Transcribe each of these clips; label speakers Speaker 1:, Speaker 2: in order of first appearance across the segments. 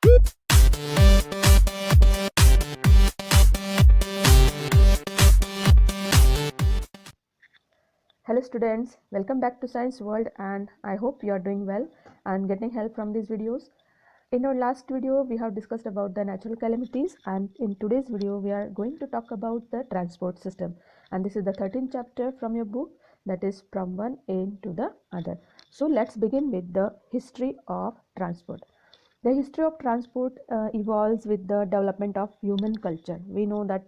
Speaker 1: Hello students, welcome back to Science World, and I hope you are doing well and getting help from these videos. In our last video we have discussed about the natural calamities, and in today's video we are going to talk about the transport system, and this is the 13th chapter from your book, that is from one end to the other. So let's begin with the history of transport. The history of transport evolves with the development of human culture. We know that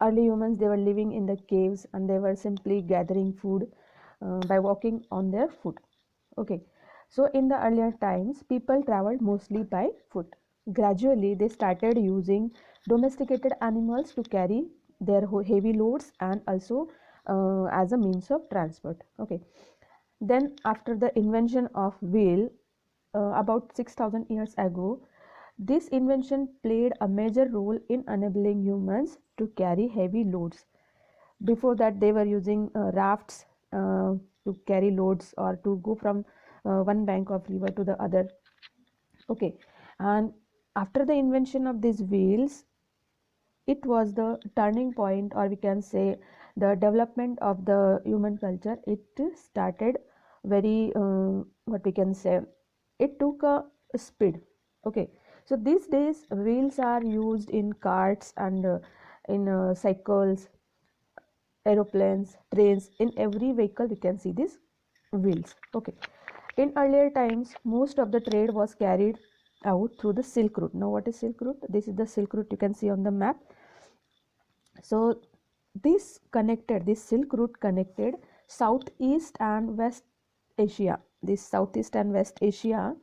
Speaker 1: early humans, they were living in the caves and they were simply gathering food by walking on their foot. Okay, so in the earlier times people traveled mostly by foot. Gradually they started using domesticated animals to carry their heavy loads and also as a means of transport. Okay, then after the invention of wheel about 6000 years ago, this invention played a major role in enabling humans to carry heavy loads. Before that, they were using rafts to carry loads or to go from one bank of river to the other. Okay, and after the invention of these wheels, it was the turning point, or we can say the development of the human culture. It started very what we can say, it took a speed. Okay, so these days wheels are used in carts and in cycles, aeroplanes, trains. In every vehicle we can see these wheels. Okay, in earlier times most of the trade was carried out through the Silk Route. Now what is Silk Route? This is the Silk Route, you can see on the map. So this Silk Route connected Southeast and West Asia, this Southeast and West Asia,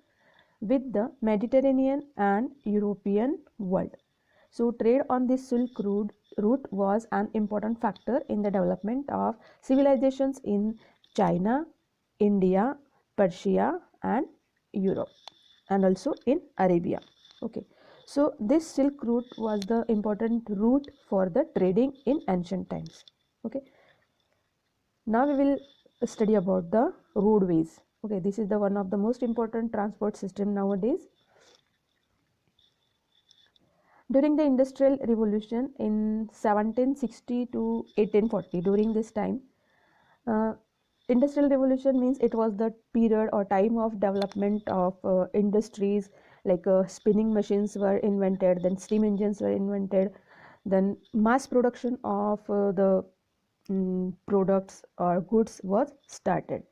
Speaker 1: with the Mediterranean and European world. So trade on this route was an important factor in the development of civilizations in China, India, Persia and Europe, and also in Arabia. Okay, so this Silk Route was the important route for the trading in ancient times. Okay, now we will study about the roadways. Okay, this is the one of the most important transport system nowadays. During the Industrial Revolution in 1760 to 1840, during this time, uh, Industrial Revolution means it was the period or time of development of industries, like spinning machines were invented, then steam engines were invented, then mass production of the products or goods was started.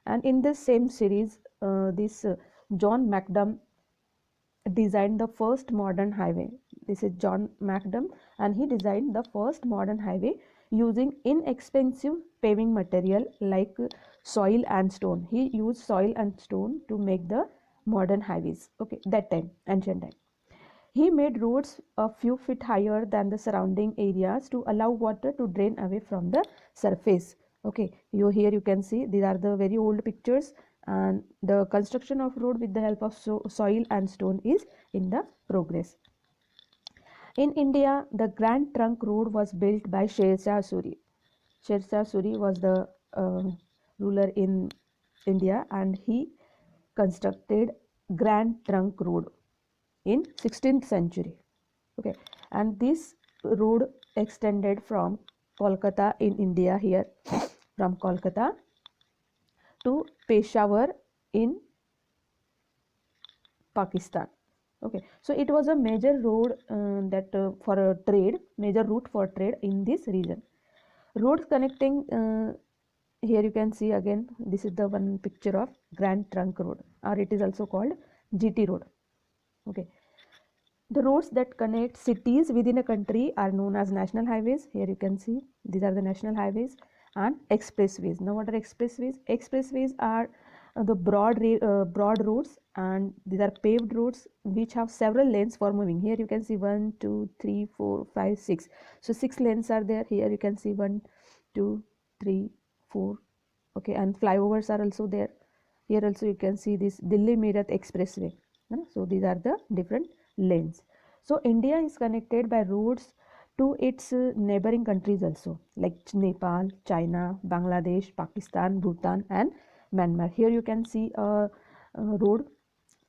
Speaker 1: And in this same series, this John Macdam designed the first modern highway. This is John Macdam, and he designed the first modern highway using inexpensive paving material like soil and stone. He used soil and stone to make the modern highways. Okay, that time, ancient time. He made roads a few feet higher than the surrounding areas to allow water to drain away from the surface. Okay, here you can see these are the very old pictures, and the construction of road with the help of soil and stone is in the progress. In India, the Grand Trunk Road was built by Sher Shah Suri. Sher Shah Suri was the ruler in India, and he constructed Grand Trunk Road in 16th century. Okay, and this road extended from Kolkata in India, here from Kolkata to Peshawar in Pakistan. Okay, so it was a major road that for a trade, major route for trade in this region. Roads connecting, here you can see again, this is the one picture of Grand Trunk Road, or it is also called GT Road. Okay, the roads that connect cities within a country are known as national highways. Here you can see these are the national highways and expressways. Now what are expressways? Expressways are the broad roads, and these are paved roads which have several lanes for moving. Here you can see 1 2 3 4 5 6, so 6 lanes are there. Here you can see 1 2 3 4. Okay, and flyovers are also there. Here also you can see this Delhi Meerut expressway. So these are the different lanes. So India is connected by roads to its neighboring countries also, like Nepal, China, Bangladesh, Pakistan, Bhutan and Myanmar. Here you can see a road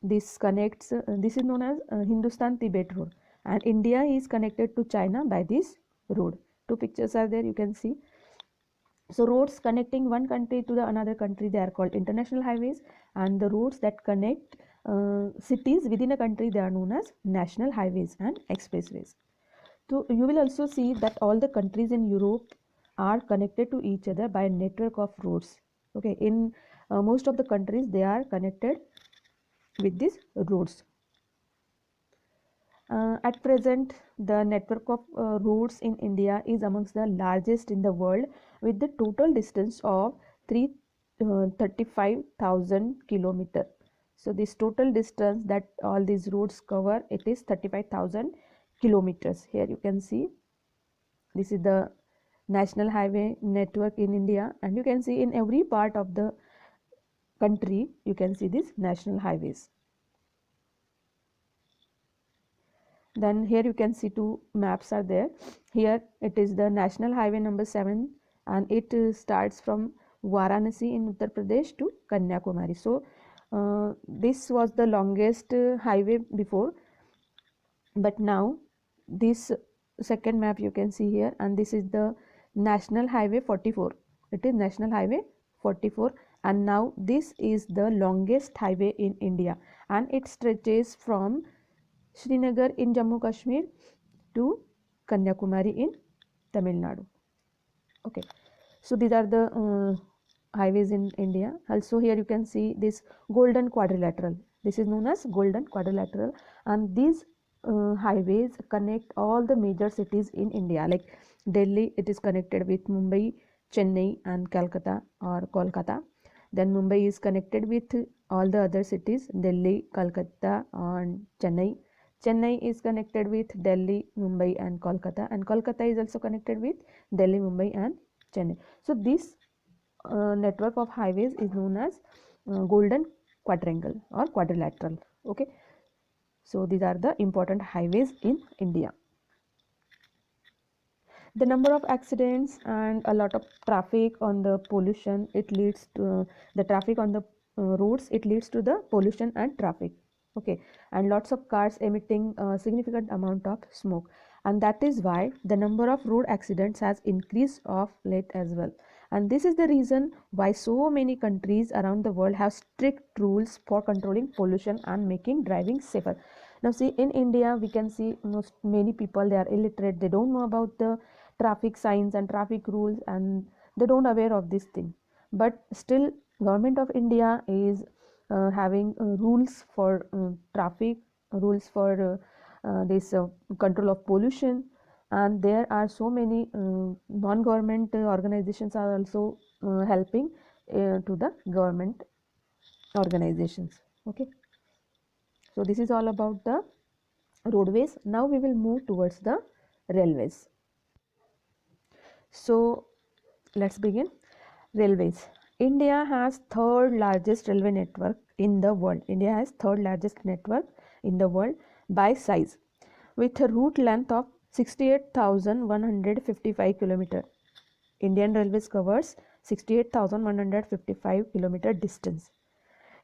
Speaker 1: this connects, this is known as Hindustan Tibet road, and India is connected to China by this road. Two pictures are there, you can see. So roads connecting one country to the another country, they are called international highways, and the roads that connect cities within a country, they are known as national highways and expressways. So you will also see that all the countries in Europe are connected to each other by a network of roads. Okay, in most of the countries, they are connected with these roads. At present, the network of roads in India is amongst the largest in the world, with the total distance of 35,000 kilometer. So this total distance that all these roads cover, it is 35,000 kilometers. Here you can see, this is the national highway network in India, and you can see in every part of the country, you can see these national highways. Then here you can see two maps are there. Here it is the national highway number 7, and it starts from Varanasi in Uttar Pradesh to Kanyakumari. So this was the longest highway before, but now this second map you can see here, and this is the national highway 44. It is national highway 44, and now this is the longest highway in India, and it stretches from Srinagar in Jammu Kashmir to Kanyakumari in Tamil Nadu. Okay, so these are the highways in India. Also here you can see this golden quadrilateral. This is known as golden quadrilateral, and these highways connect all the major cities in India. Like Delhi, it is connected with Mumbai, Chennai and Calcutta or Kolkata. Then Mumbai is connected with all the other cities, Delhi, Calcutta and Chennai. Chennai is connected with Delhi, Mumbai and Kolkata, and Kolkata is also connected with Delhi, Mumbai and Chennai. So this network of highways is known as golden quadrangle or quadrilateral. Okay, so these are the important highways in India. The number of accidents and a lot of traffic on the pollution, it leads to the traffic on the roads, it leads to the pollution and traffic. Okay, and lots of cars emitting a significant amount of smoke, and that is why the number of road accidents has increased of late as well. And this is the reason why so many countries around the world have strict rules for controlling pollution and making driving safer. Now see, in India we can see most many people, they are illiterate, they don't know about the traffic signs and traffic rules, and they don't aware of this thing. But still government of India is having rules for traffic, rules for this control of pollution, and there are so many non-government organizations are also helping to the government organizations. Okay, so this is all about the roadways. Now we will move towards the railways. So let's begin. Railways. India has third largest railway network in the world. India has third largest network in the world by size, with a route length of 68,155 km. Indian Railways covers 68,155 km distance.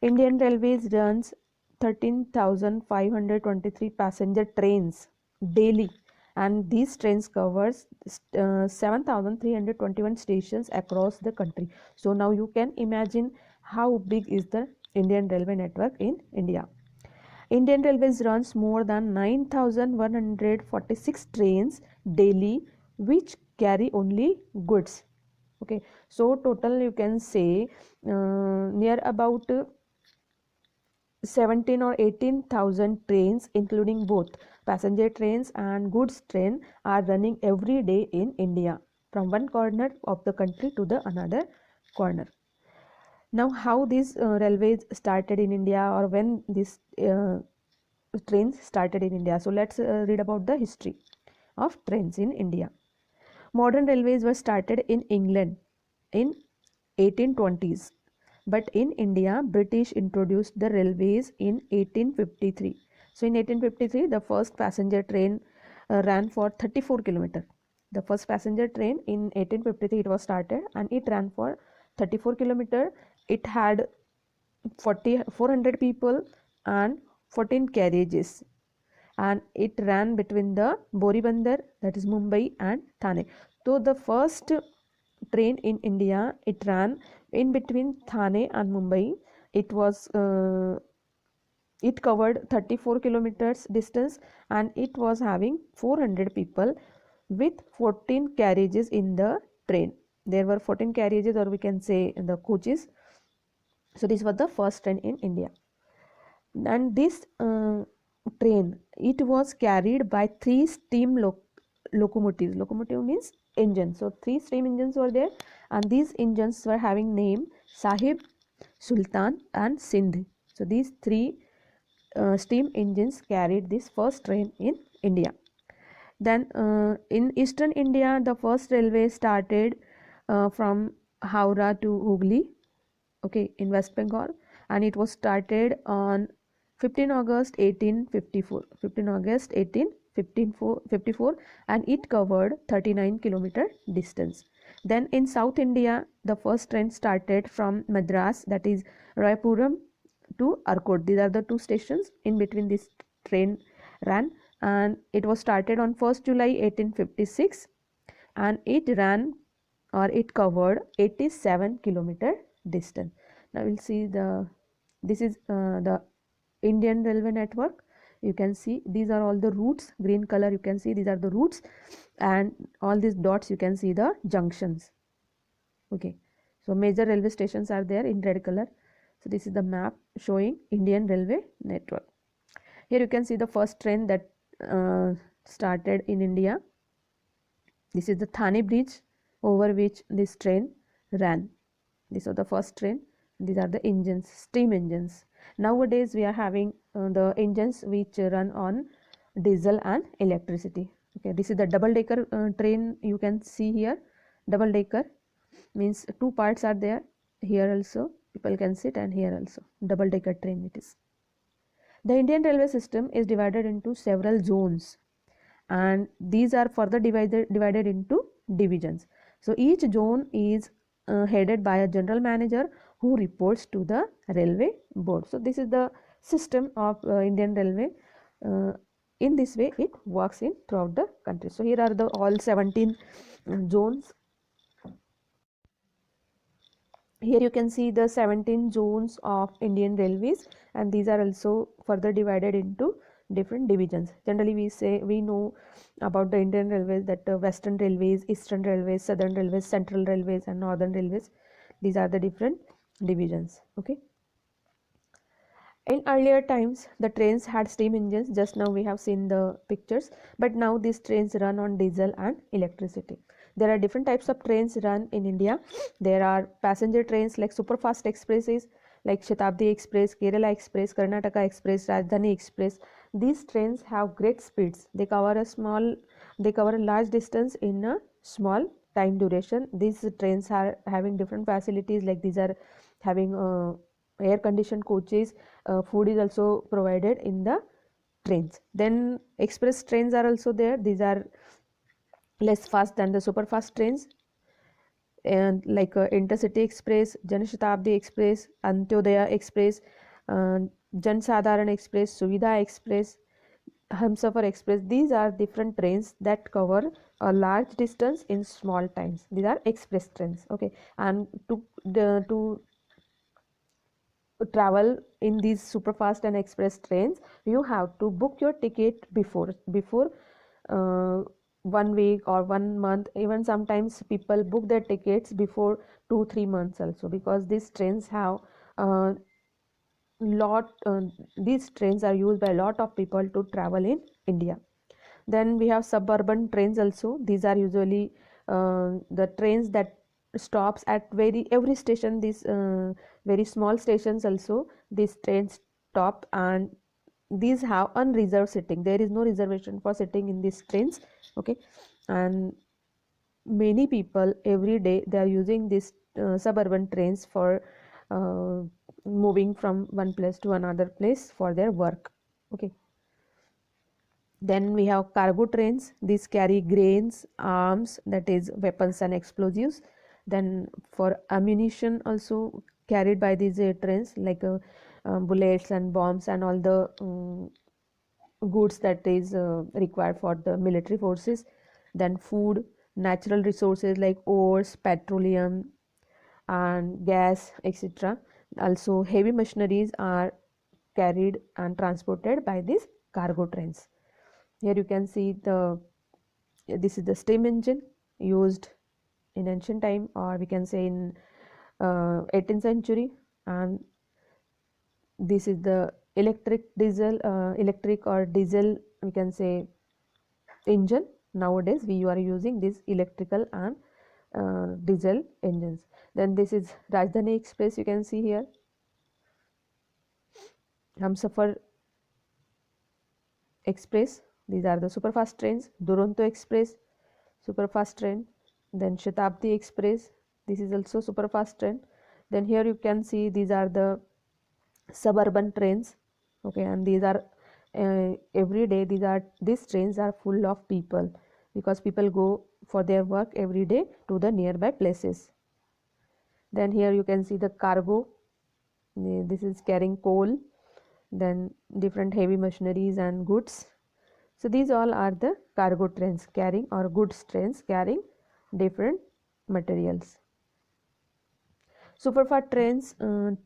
Speaker 1: Indian Railways runs 13,523 passenger trains daily, and these trains covers 7,321 stations across the country. So now you can imagine how big is the Indian railway network in India. Indian Railways runs more than 9,146 trains daily, which carry only goods. Okay, so total you can say near about 17 or 18,000 trains, including both passenger trains and goods train, are running every day in India, from one corner of the country to the another corner. Now how these railways started in India, or when these trains started in India? So let's read about the history of trains in India. Modern railways were started in England in 1820s, but in India British introduced the railways in 1853. So in 1853 the first passenger train ran for 34 km. The first passenger train in 1853 it was started, and it ran for 34 km. It had 400 people, and 14 carriages, and it ran between the Boribandar, that is Mumbai, and Thane. So the first train in India, it ran in between Thane and Mumbai. It was it covered 34 kilometers distance, and it was having 400 people with 14 carriages in the train. There were 14 carriages, or we can say the coaches. So this was the first train in India. And this train, it was carried by three steam locomotives. Locomotive means engine. So three steam engines were there, and these engines were having name Sahib, Sultan, and Sindh. So these three steam engines carried this first train in India. Then in eastern India, the first railway started from Howrah to Hooghly, okay, in West Bengal, and it was started on 15 August 1854. 15 August 1854, and it covered 39-kilometer distance. Then in South India, the first train started from Madras, that is Raipuram, to Arcot. These are the two stations in between this train ran, and it was started on 1st July 1856, and it ran, or it covered 87-kilometer distance. Now we'll see this is the Indian Railway network. You can see these are all the routes. Green color, you can see these are the routes, and all these dots, you can see the junctions. Okay, so major railway stations are there in red color. So this is the map showing Indian Railway network. Here you can see the first train that started in India. This is the Thane bridge over which this train ran. This was the first train. These are the engines, steam engines. Nowadays we are having the engines which run on diesel and electricity. Okay, this is the double decker train. You can see here, double decker means two parts are there. Here also people can sit, and here also double decker train it is. The Indian railway system is divided into several zones, and these are further divided into divisions. So each zone is headed by a general manager who reports to the railway board. So this is the system of Indian railway. In this way it works in throughout the country. So here are the all 17 zones. Here you can see the 17 zones of Indian railways, and these are also further divided into different divisions. Generally we know about the Indian railways, that western railways, eastern railways, southern railways, central railways, and northern railways. These are the different divisions. Okay, in earlier times the trains had steam engines. Just now we have seen the pictures, but now these trains run on diesel and electricity. There are different types of trains run in India. There are passenger trains like superfast expresses like Shatabdi Express, Kerala Express, Karnataka Express, Rajdhani Express. These trains have great speeds. They cover a large distance in a small time duration. These trains are having different facilities, like these are having air conditioned coaches. Food is also provided in the trains. Then express trains are also there. These are less fast than the super fast trains, and like Intercity Express, Janashatabdi Express, Antyodaya Express, Jan Sadharan Express, Suvidha Express, Humsafar Express. These are different trains that cover a large distance in small times. These are express trains. Okay, and to travel in these superfast and express trains, you have to book your ticket before 1 week or 1 month. Even sometimes people book their tickets before 2-3 months also, because these trains have these trains are used by a lot of people to travel in India. Then we have suburban trains also. These are usually the trains that stops at every station. These very small stations also, these trains stop, and these have unreserved sitting. There is no reservation for sitting in these trains. Okay, and many people every day they are using these suburban trains for moving from one place to another place for their work. Okay, then we have cargo trains. These carry grains, arms, that is weapons and explosives. Then for ammunition also carried by these trains, like bullets and bombs and all the goods that is required for the military forces. Then food, natural resources like ores, petroleum and gas, etc. Also heavy machineries are carried and transported by these cargo trains. Here you can see this is the steam engine used in ancient time, or we can say in 18th century, and this is the electric or diesel, we can say, engine. Nowadays we are using this electrical and diesel engines. Then this is Rajdhani Express, you can see here. Hamsafar Express, these are the superfast trains. Duronto Express, superfast train. Then Shatabdi Express, this is also superfast train. Then here you can see these are the suburban trains, okay, and these are every day these trains are full of people, because people go for their work every day to the nearby places. Then here you can see the cargo, this is carrying coal, then different heavy machineries and goods. So these all are the cargo trains carrying, or goods trains carrying different materials. Superfast trains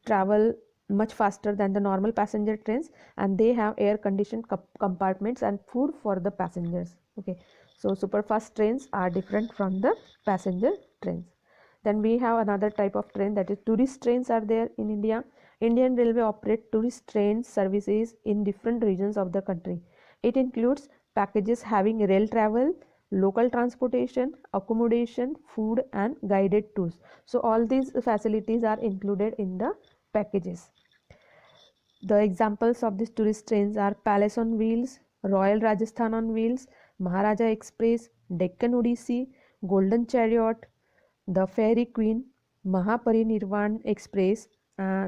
Speaker 1: travel much faster than the normal passenger trains, and they have air conditioned compartments and food for the passengers. Okay, so superfast trains are different from the passenger trains. Then we have another type of train, that is tourist trains are there in India. Indian Railway operate tourist train services in different regions of the country. It includes packages having rail travel, local transportation, accommodation, food and guided tours. So all these facilities are included in the packages. The examples of these tourist trains are Palace on Wheels, Royal Rajasthan on Wheels, Maharaja Express, Deccan Odyssey, Golden Chariot, the Fairy Queen, Mahaparinirvan Express.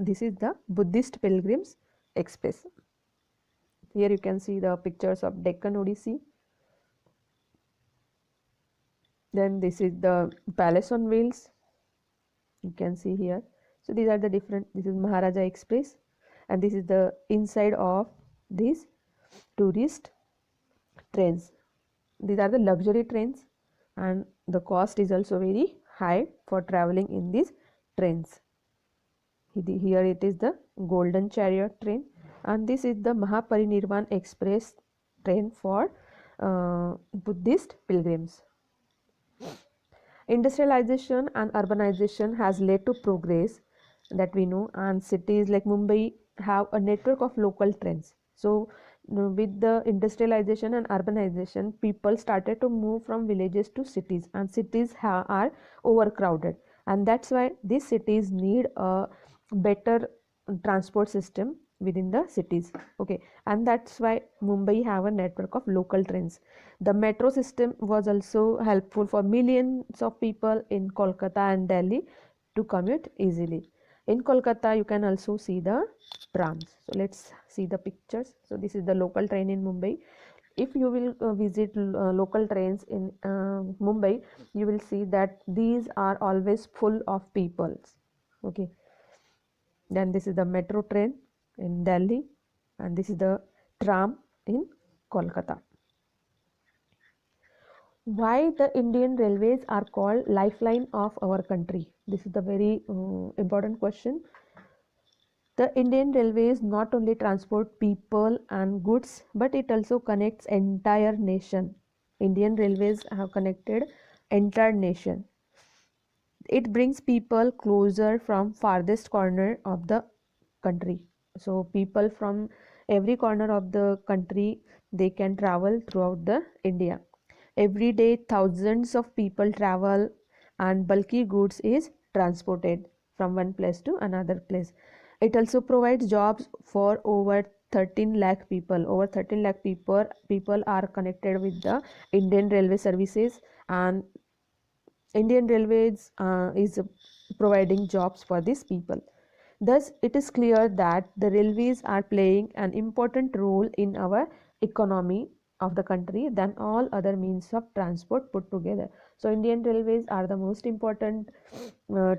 Speaker 1: This is the Buddhist Pilgrims Express. Here you can see the pictures of Deccan Odyssey. Then this is the Palace on Wheels, you can see here. So these are the different, this is Maharaja Express, and this is the inside of these tourist trains. These are the luxury trains, and the cost is also very high for traveling in these trains. Here it is the Golden Chariot train, and this is the Mahaparinirvan Express train for Buddhist pilgrims. Industrialization and urbanization has led to progress, that we know, and cities like Mumbai have a network of local trains. So with the industrialization and urbanization, people started to move from villages to cities, and cities are overcrowded, and that's why these cities need a better transport system within the cities. Okay, and that's why Mumbai have a network of local trains. The metro system was also helpful for millions of people in Kolkata and Delhi to commute easily. In Kolkata you can also see the trams. So let's see the pictures. So this is the local train in Mumbai. If you will visit local trains in Mumbai, you will see that these are always full of people. Okay, then this is the metro train in Delhi, and this is the tram in Kolkata. Why the Indian railways are called lifeline of our country? This is the very important question. The Indian railways not only transport people and goods, but it also connects entire nation. Indian railways have connected entire nation. It brings people closer from farthest corner of the country. So people from every corner of the country, they can travel throughout the India. Every day thousands of people travel, and bulky goods is transported from one place to another place. It also provides jobs for over 13 lakh people. Over 13 lakh people are connected with the Indian railway services, and Indian Railways is providing jobs for these people. Thus, it is clear that the railways are playing an important role in our economy of the country than all other means of transport put together. So, Indian Railways are the most important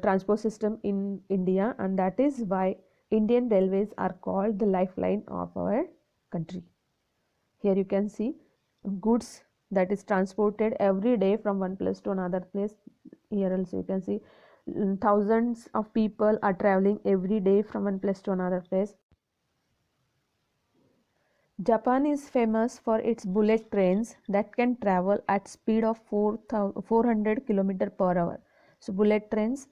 Speaker 1: transport system in India, and that is why Indian railways are called the lifeline of our country. Here you can see goods that is transported every day from one place to another place. Here also you can see thousands of people are traveling every day from one place to another place. Japan is famous for its bullet trains that can travel at speed of 400 km per hour. So bullet trains,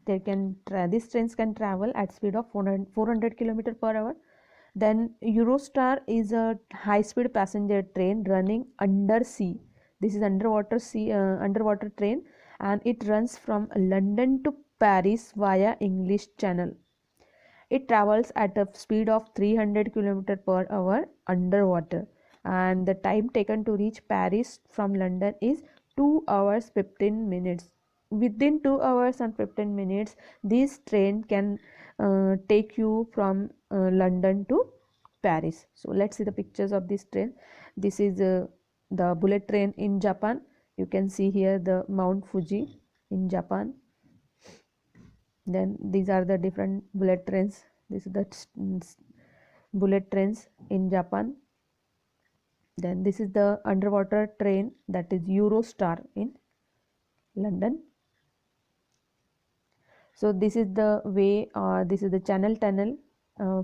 Speaker 1: these trains can travel at speed of 400 km per hour. Then Eurostar is a high-speed passenger train running under sea. This is underwater train, and it runs from London to Paris via English Channel. It travels at a speed of 300 km per hour underwater, and the time taken to reach Paris from London is 2 hours 15 minutes. Within 2 hours and 15 minutes, this train can take you from London to Paris. So let's see the pictures of this train. This is the bullet train in Japan. You can see here the Mount Fuji in Japan. Then these are the different bullet trains. This is the bullet trains in Japan. Then this is the underwater train, that is Eurostar in London. So this is the way, this is the Channel Tunnel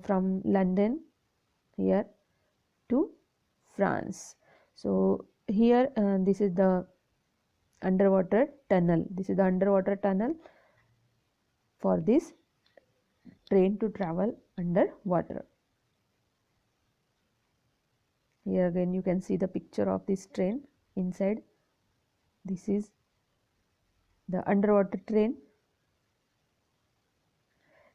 Speaker 1: from London here to France. So here this is the underwater tunnel. This is the underwater tunnel for this train to travel underwater. Here again you can see the picture of this train inside. This is the underwater train.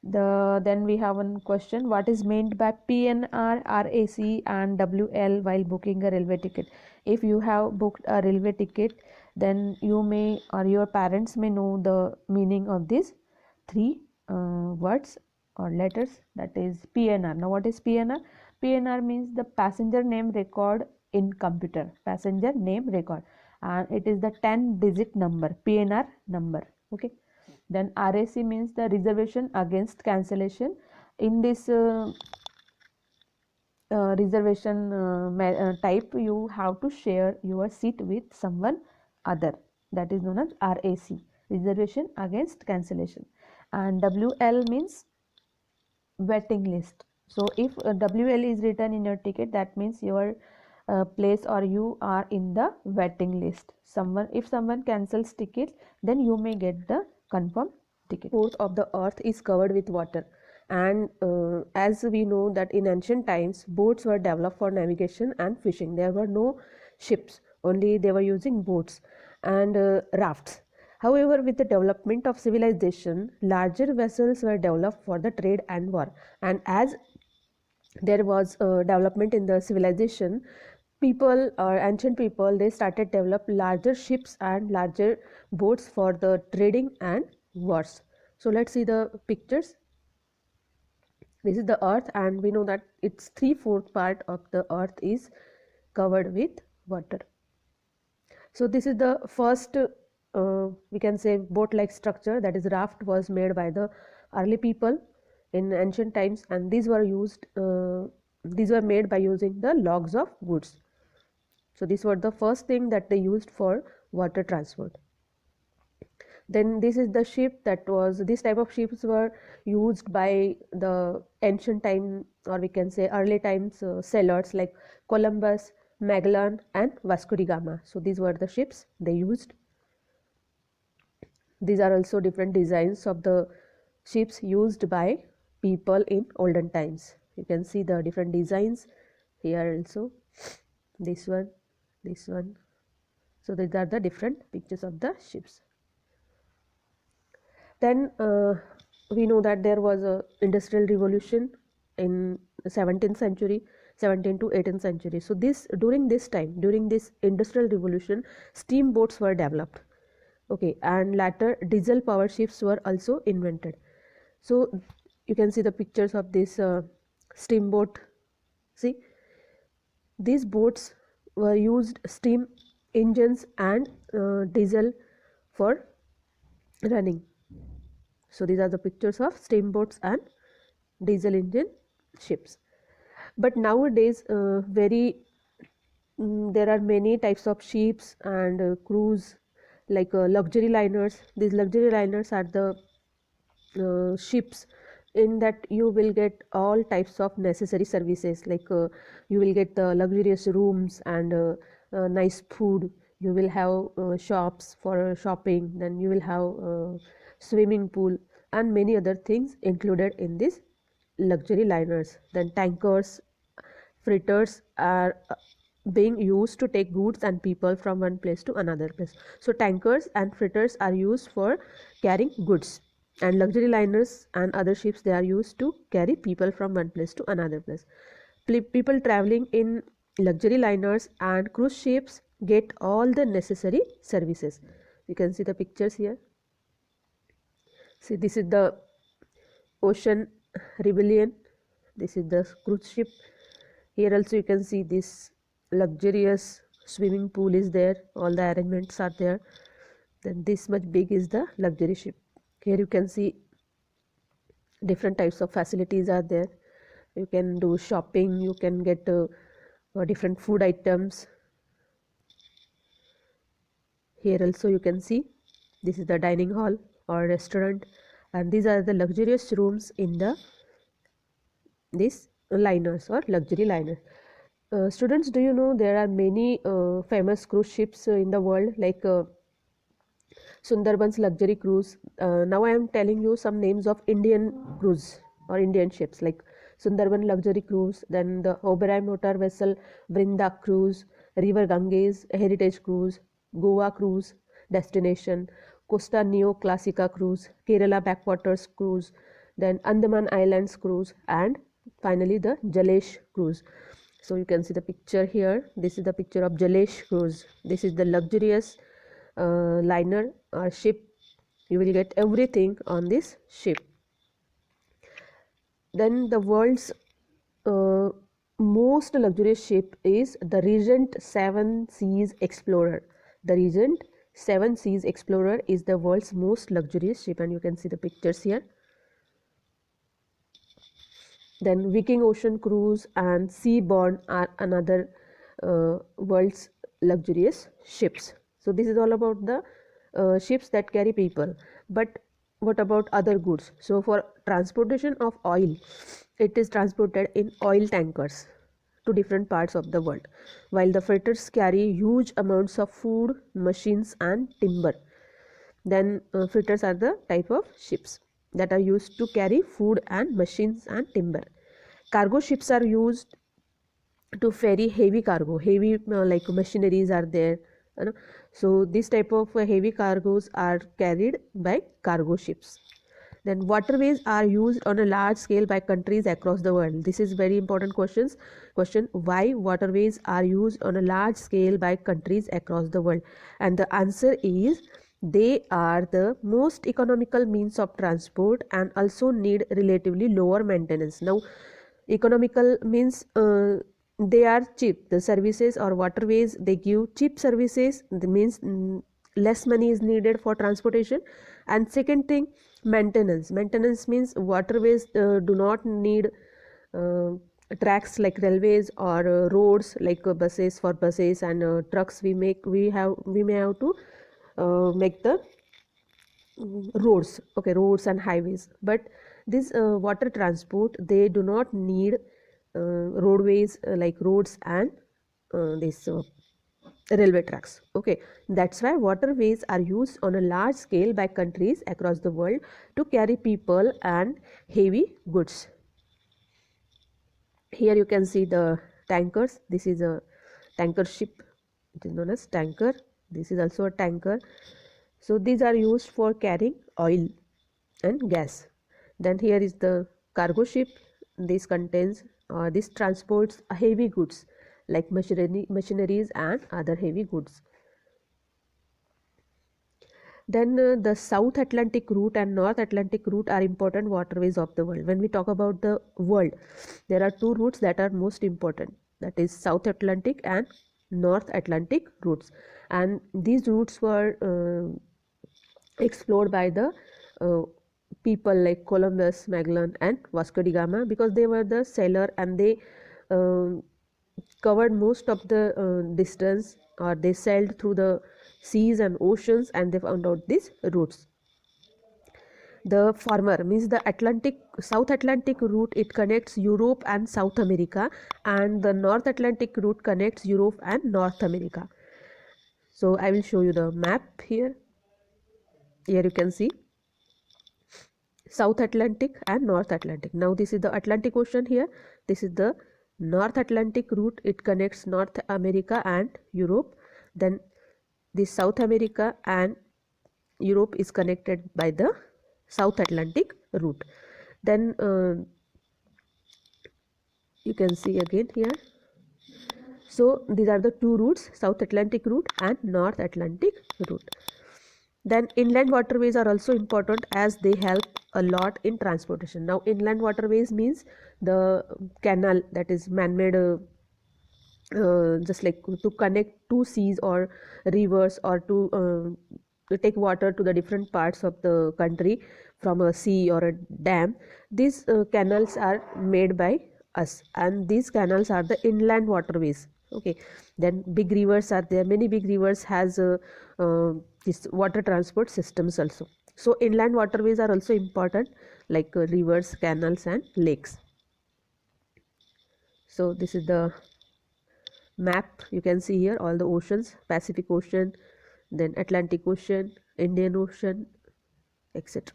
Speaker 1: Then we have one question: what is meant by PNR, RAC and WL while booking a railway ticket? If you have booked a railway ticket, then you may or your parents may know the meaning of these three words or letters, that is PNR. Now what is PNR? PNR means the passenger name record in computer, passenger name record, and it is the 10-digit number, PNR number. Okay. Then RAC means the reservation against cancellation. In this reservation type, you have to share your seat with someone other, that is known as RAC, reservation against cancellation. And WL means waiting list. So if WL is written in your ticket, that means your place or you are in the waiting list. If someone cancels ticket, then you may get the confirmed ticket. Fourth of the earth is covered with water, and as we know that in ancient times boats were developed for navigation and fishing. There were no ships, only they were using boats and rafts. However, with the development of civilization, larger vessels were developed for the trade and war, and as there was development in the civilization, people or ancient people, they started develop larger ships and larger boats for the trading and wars. So let's see the pictures. This is the earth, and we know that it's 3/4 part of the earth is covered with water. So this is the first we can say boat like structure, that is raft, was made by the early people in ancient times, and these were made by using the logs of woods. So these were the first thing that they used for water transport. Then this is the ship this type of ships were used by the ancient time, or we can say early times sailors like Columbus, Magellan and Vasco da Gama. So these were the ships they used. These are also different designs of the ships used by people in olden times. You can see the different designs here also. This one. So these are the different pictures of the ships. Then we know that there was a industrial revolution in 17th century, 17th to 18th century. So during this industrial revolution, steamboats were developed. Okay, and later diesel power ships were also invented. So you can see the pictures of this steamboat. See, these boats were used steam engines and diesel for running. So these are the pictures of steamboats and diesel engine ships. But nowadays there are many types of ships and cruise, like luxury liners. These luxury liners are the ships in that you will get all types of necessary services, like you will get the luxurious rooms and nice food. You will have shops for shopping, then you will have swimming pool and many other things included in this luxury liners. Then tankers, freighters are being used to take goods and people from one place to another place. So tankers and freighters are used for carrying goods, and luxury liners and other ships, they are used to carry people from one place to another place. People traveling in luxury liners and cruise ships get all the necessary services. You can see the pictures here. See, this is the Ocean Rebellion. This is the cruise ship. Here also you can see this luxurious swimming pool is there, all the arrangements are there. Then this much big is the luxury ship. Here you can see different types of facilities are there. You can do shopping, you can get different food items. Here also you can see this is the dining hall or restaurant, and these are the luxurious rooms in this liners or luxury liners. Students, do you know there are many famous cruise ships in the world, like Sundarban's luxury cruise. Now I am telling you some names of Indian cruise or Indian ships, like Sundarban luxury cruise, then the Oberoi motor vessel Brinda cruise, River Ganges heritage cruise, Goa cruise destination, Costa Neo Classica cruise, Kerala backwaters cruise, then Andaman Islands cruise, and finally the Jalesh cruise. So you can see the picture here. This is the picture of Jalesh cruise. This is the luxurious liner or ship. You will get everything on this ship. Then the world's most luxurious ship is the Regent Seven Seas Explorer. The Regent Seven Seas Explorer is the world's most luxurious ship, and you can see the pictures here. Then Viking Ocean Cruise and Seabourn are another world's luxurious ships. So this is all about the ships that carry people. But what about other goods? So for transportation of oil, it is transported in oil tankers to different parts of the world, while the freighters carry huge amounts of food, machines and timber. Then freighters are the type of ships that are used to carry food and machines and timber. Cargo ships are used to ferry heavy cargo, heavy like machineries are there, you know. So this type of heavy cargoes are carried by cargo ships. Then waterways are used on a large scale by countries across the world. This is very important question. Why waterways are used on a large scale by countries across the world? And the answer is they are the most economical means of transport and also need relatively lower maintenance. Now economical means they are cheap. The services or waterways, they give cheap services. That means less money is needed for transportation. And second thing, maintenance means waterways do not need tracks like railways or roads like buses for buses and trucks. We may have to make the roads, okay, roads and highways. But this water transport, they do not need roadways like roads and this railway tracks. Okay, that's why waterways are used on a large scale by countries across the world to carry people and heavy goods. Here you can see the tankers. This is a tanker ship, it is known as tanker. This is also a tanker. So these are used for carrying oil and gas. Then here is the cargo ship. This contains this transports heavy goods like machineries and other heavy goods. Then the South Atlantic route and North Atlantic route are important waterways of the world. When we talk about the world, there are two routes that are most important, that is South Atlantic and North Atlantic routes. And these routes were explored by the people like Columbus, Magellan and Vasco da Gama, because they were the sailor and they um covered most of the distance, or they sailed through the seas and oceans and they found out these routes. The former means the South Atlantic route, it connects Europe and South America, and the North Atlantic route connects Europe and North America. So I will show you the map here. Here you can see South Atlantic and North Atlantic. Now this is the Atlantic Ocean here. This is the North Atlantic route. It connects North America and Europe. Then the South America and Europe is connected by the South Atlantic route. Then you can see again here. So these are the two routes, South Atlantic route and North Atlantic route. Then inland waterways are also important as they help a lot in transportation. Now inland waterways means the canal, that is man-made, just like to connect two seas or rivers, or to take water to the different parts of the country from a sea or a dam. These canals are made by us, and these canals are the inland waterways. Okay, then big rivers are there. Many big rivers has this water transport systems also. So inland waterways are also important, like rivers, canals and lakes. So this is the map. You can see here all the oceans: Pacific Ocean, then Atlantic Ocean, Indian Ocean, etc.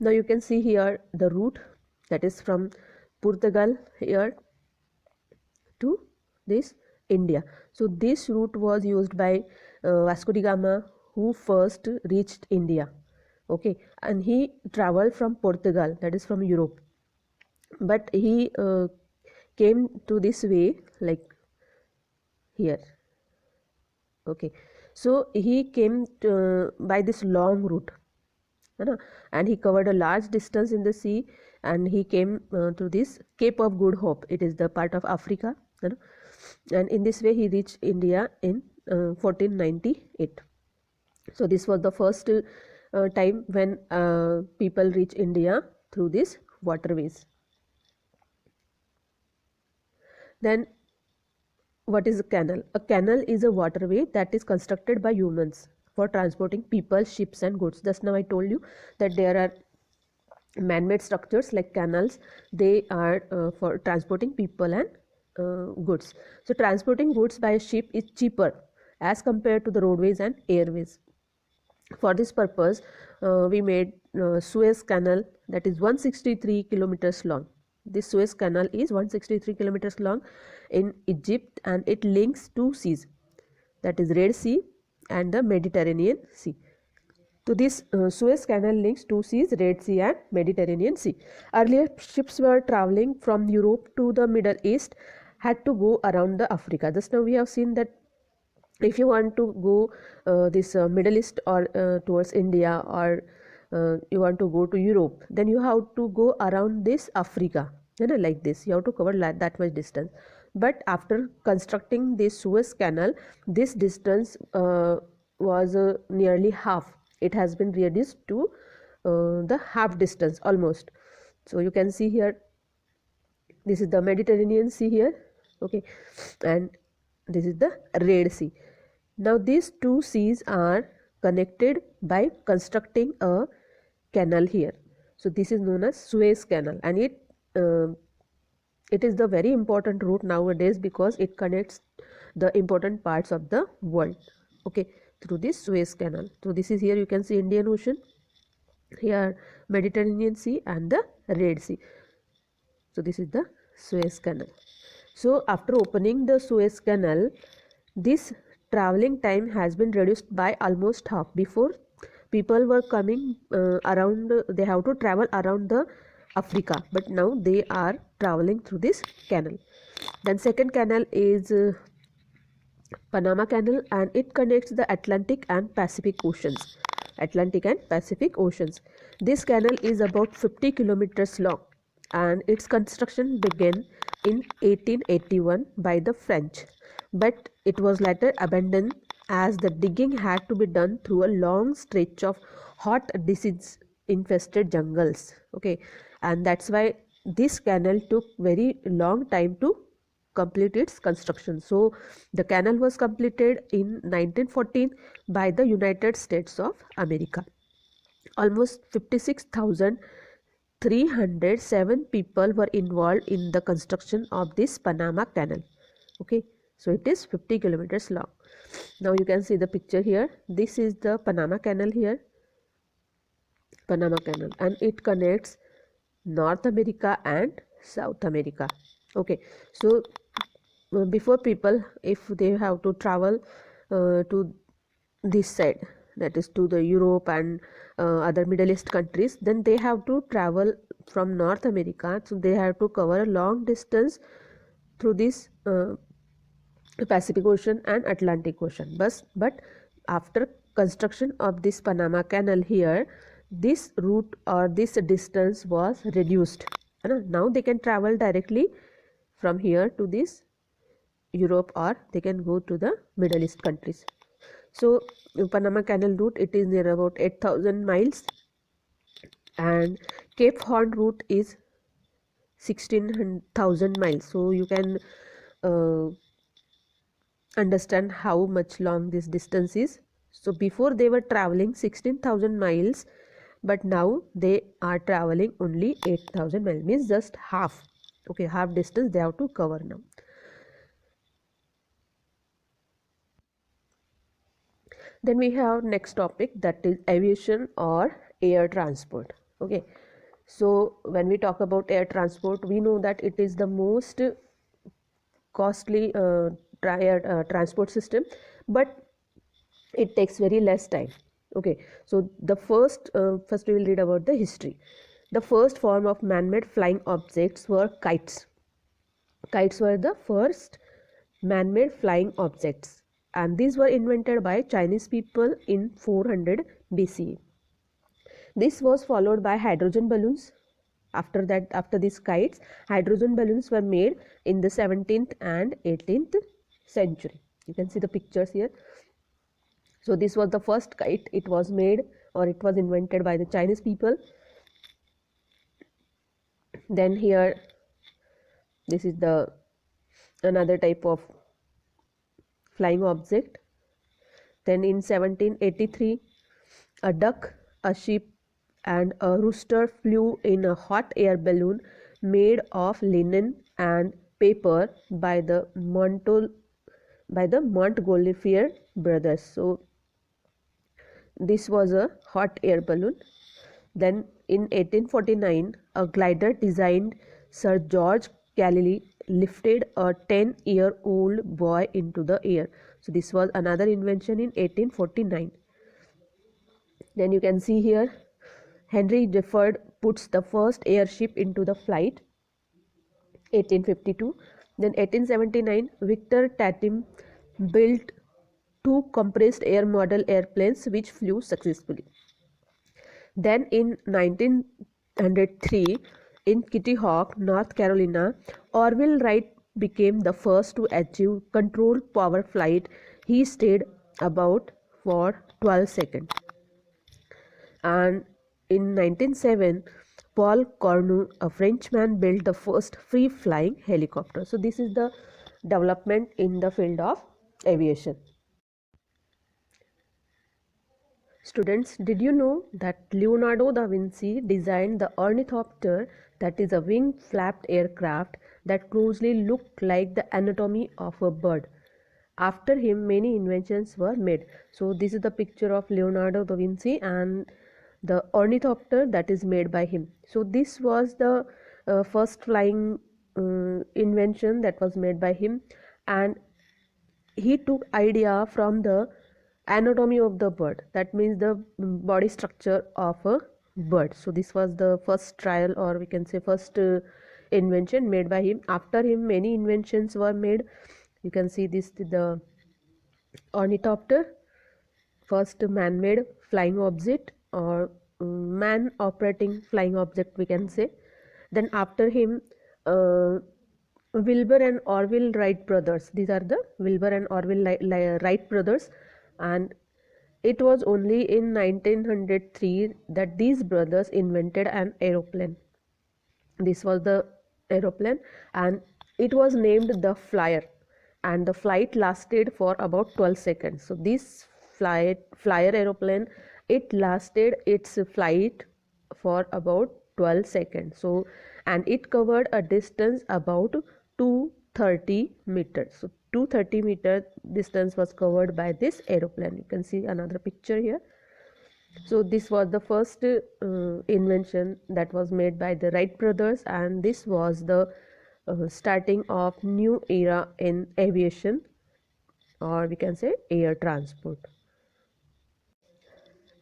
Speaker 1: Now you can see here the route, that is from Portugal here to this India. So this route was used by Vasco da Gama, who first reached India. Okay, and he traveled from Portugal, that is from Europe, but he came to this way like here. Okay, so he came by this long route, and he covered a large distance in the sea, and he came to this Cape of Good Hope. It is the part of Africa, and in this way he reached India in 1498. So this was the first time when people reach India through these waterways. Then what is a canal? A canal is a waterway that is constructed by humans for transporting people, ships and goods. Just now I told you that there are man-made structures like canals. They are for transporting people and goods. So transporting goods by a ship is cheaper as compared to the roadways and airways. For this purpose, we made Suez Canal, that is 163 kilometers long. This Suez Canal is 163 kilometers long in Egypt, and it links two seas, that is Red Sea and the Mediterranean Sea. So this Suez Canal links two seas, Red Sea and Mediterranean Sea. Earlier ships were traveling from Europe to the Middle East, had to go around the Africa. Just now we have seen that if you want to go this Middle East or towards India, or you want to go to Europe, then you have to go around this Africa, like this. You have to cover that much distance. But after constructing this Suez Canal, this distance was nearly half. It has been reduced to the half distance almost. So you can see here, this is the Mediterranean Sea here, okay, and this is the Red Sea. Now these two seas are connected by constructing a canal here. So this is known as Suez Canal, and it is the very important route nowadays because it connects the important parts of the world, okay, through this Suez Canal. So this is, here you can see Indian Ocean, here Mediterranean Sea and the Red Sea. So this is the Suez Canal. So after opening the Suez Canal, this traveling time has been reduced by almost half. Before people were coming around, they have to travel around the Africa, but now they are traveling through this canal. Then second canal is Panama Canal, and it connects the Atlantic and Pacific Oceans. Atlantic and Pacific Oceans. This canal is about 50 kilometers long, and its construction began in 1881 by the French, but it was later abandoned as the digging had to be done through a long stretch of hot disease infested jungles. Okay, and that's why this canal took very long time to complete its construction. So the canal was completed in 1914 by the United States of America. Almost 56,307 people were involved in the construction of this Panama Canal. Okay, so it is 50 kilometers long. Now you can see the picture here. This is the Panama Canal here, Panama Canal, and it connects North America and South America. Okay, so before people, if they have to travel to this side, that is to the Europe and other Middle East countries, then they have to travel from North America, so they have to cover a long distance through this Pacific Ocean and Atlantic Ocean. But after construction of this Panama Canal here, this route or this distance was reduced. Now they can travel directly from here to this Europe, or they can go to the Middle East countries. So Panama Canal route, it is near about 8,000 miles, and Cape Horn route is 16,000 miles. So you can understand how much long this distance is. So before they were traveling 16,000 miles, but now they are traveling only 8,000 miles, means just half. Okay, half distance they have to cover now. Then we have next topic, that is aviation or air transport. Okay, so when we talk about air transport, we know that it is the most costly transport system, but it takes very less time. Okay, so the first we will read about the history. The first form of man-made flying objects were kites. Kites were the first man-made flying objects, and these were invented by Chinese people in 400 BCE. This was followed by hydrogen balloons. After that, after these kites, hydrogen balloons were made in the 17th and 18th century. You can see the pictures here. So this was the first kite. It was made, or it was invented by the Chinese people. Then here, this is the another type of flying object. Then in 1783, a duck, a sheep, and a rooster flew in a hot air balloon made of linen and paper by the Montgolfier brothers. So this was a hot air balloon. Then in 1849, a glider designed Sir George Cayley lifted a 10-year-old boy into the air. So this was another invention in 1849. Then you can see here, Henry Giffard puts the first airship into the flight, 1852. Then 1879, Victor Tatim built 2 compressed air model airplanes which flew successfully. Then in 1903, in Kitty Hawk, North Carolina, Orville Wright became the first to achieve controlled power flight. He stayed about for 12 seconds. And in 1907, Paul Cornu, a Frenchman, built the first free-flying helicopter. So this is the development in the field of aviation. Students, did you know that Leonardo da Vinci designed the ornithopter, that is a wing-flapped aircraft that closely looked like the anatomy of a bird? After him, many inventions were made. So this is the picture of Leonardo da Vinci and the ornithopter that is made by him. So this was the first flying invention that was made by him, and he took idea from the anatomy of the bird, that means the body structure of a bird. So this was the first trial, or we can say first invention made by him. After him many inventions were made. You can see this, the ornithopter, first man-made flying object, or man operating flying object, we can say. Then after him, Wilbur and Orville Wright brothers. These are the Wilbur and Orville Wright brothers, and it was only in 1903 that these brothers invented an aeroplane. This was the aeroplane, and it was named the Flyer, and the flight lasted for about 12 seconds. So this flyer aeroplane, it lasted its flight for about 12 seconds. So, and it covered a distance about 230 meters. So 230 meter distance was covered by this aeroplane. You can see another picture here. So this was the first invention that was made by the Wright brothers, and this was the starting of new era in aviation, or we can say air transport.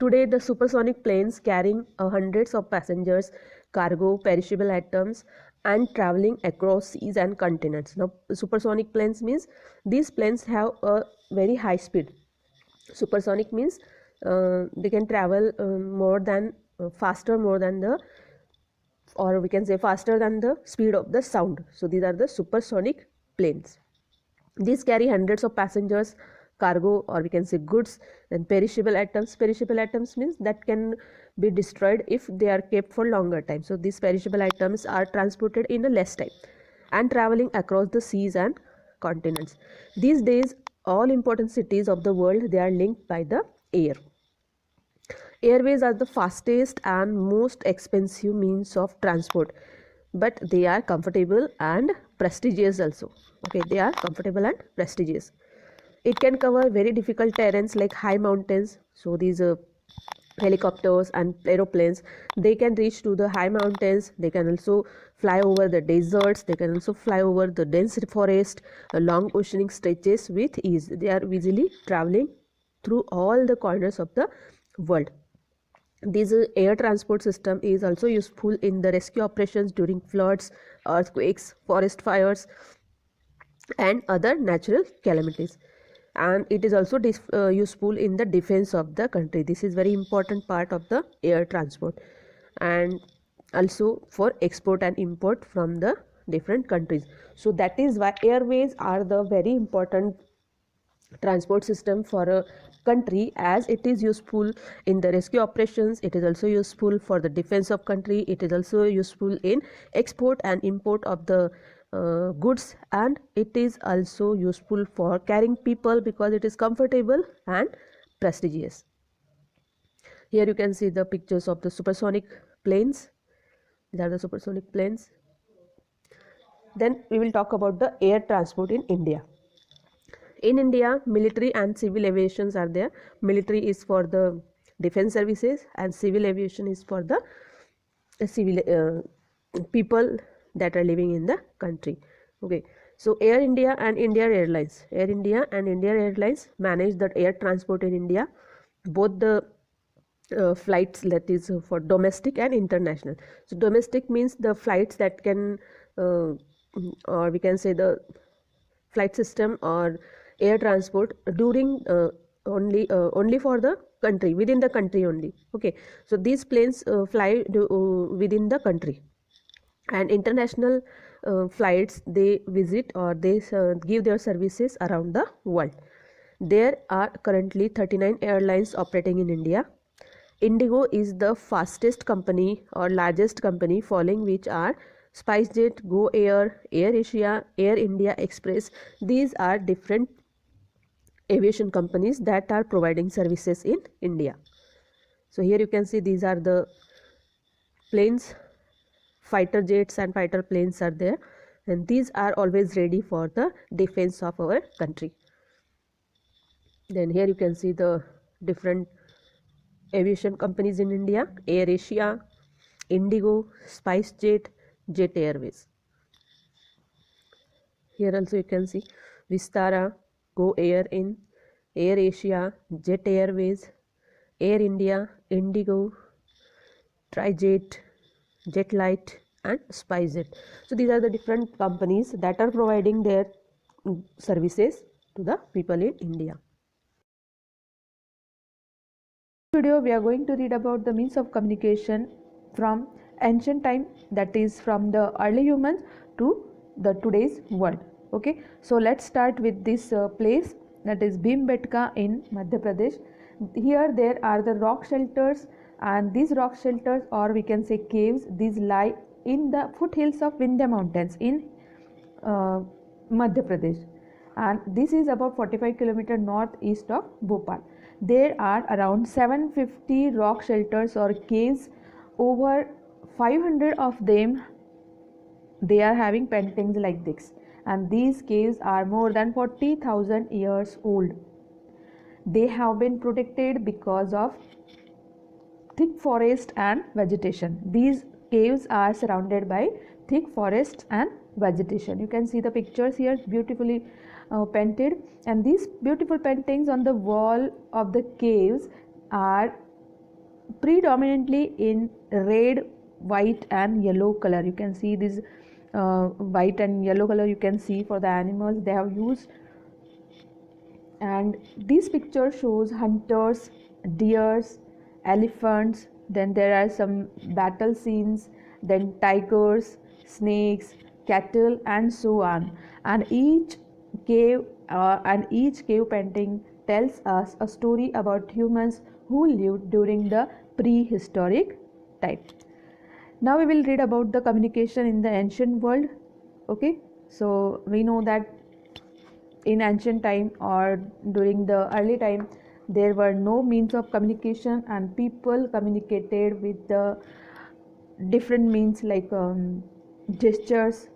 Speaker 1: Today the supersonic planes carrying hundreds of passengers, cargo, perishable items, and traveling across seas and continents. Now supersonic planes means these planes have a very high speed. Supersonic means they can travel faster more than the, or we can say faster than the speed of the sound. So these are the supersonic planes. These carry hundreds of passengers, cargo, or we can say goods, and perishable items. Perishable items means that can be destroyed if they are kept for longer time. So these perishable items are transported in a less time, and traveling across the seas and continents. These days all important cities of the world, they are linked by the air. Airways are the fastest and most expensive means of transport, but they are comfortable and prestigious also. Okay, they are comfortable and prestigious. It can cover very difficult terrains like high mountains. So these helicopters and aeroplanes, they can reach to the high mountains. They can also fly over the deserts. They can also fly over the dense forest, long oceanic stretches with ease. They are easily traveling through all the corners of the world. This air transport system is also useful in the rescue operations during floods, earthquakes, forest fires, and other natural calamities. And it is also useful in the defense of the country. This is very important part of the air transport, and also for export and import from the different countries. So that is why airways are the very important transport system for a country, as it is useful in the rescue operations. It is also useful for the defense of country. It is also useful in export and import of the goods, and it is also useful for carrying people because it is comfortable and prestigious. Here you can see the pictures of the supersonic planes. These are the supersonic planes. Then we will talk about the air transport in India. In India, military and civil aviations are there. Military is for the defense services, and civil aviation is for the civil people that are living in the country. Okay, so Air India and Indian Airlines. Air India and Indian Airlines manage the air transport in India, both the flights, that is for domestic and international. So domestic means the flights that can or we can say the flight system or air transport during only for the country, within the country only. Okay, so these planes fly within the country, and international flights, they visit or they give their services around the world. There are currently 39 airlines operating in India. Indigo is the fastest company or largest company, following which are SpiceJet, Go Air, Air Asia, Air India Express. These are different aviation companies that are providing services in India. So here you can see these are the planes, fighter jets and fighter planes are there, and these are always ready for the defense of our country. Then here you can see the different aviation companies in India: Air Asia, Indigo, SpiceJet, Jet Airways. Here also you can see Vistara, Go Air in
Speaker 2: Air Asia, Jet Airways, Air India, Indigo, Trijet, Jetlight, and SpiceJet. So these are the different companies that are providing their services to the people in India.
Speaker 1: In this video we are going to read about the means of communication from ancient time, that is from the early humans to the today's world. Okay, so let's start with this place, that is Bhimbetka in Madhya Pradesh. Here there are the rock shelters, and these rock shelters, or we can say caves, these lie in the foothills of Vindhya mountains in Madhya Pradesh, and this is about 45 km northeast of Bhopal. There are around 750 rock shelters or caves. Over 500 of them, they are having paintings like this, and these caves are more than 40,000 years old. They have been protected because of thick forest and vegetation. These caves are surrounded by thick forests and vegetation. You can see the pictures here, beautifully painted, and these beautiful paintings on the wall of the caves are predominantly in red, white and yellow color. You can see this white and yellow color you can see for the animals they have used. And this picture shows hunters, deers, elephants, then there are some battle scenes, then tigers, snakes, cattle and so on. And each cave painting tells us a story about humans who lived during the prehistoric time. Now we will read about the communication in the ancient world. Okay, so we know that in ancient time or during the early time there were no means of communication, and people communicated with the different means like gestures,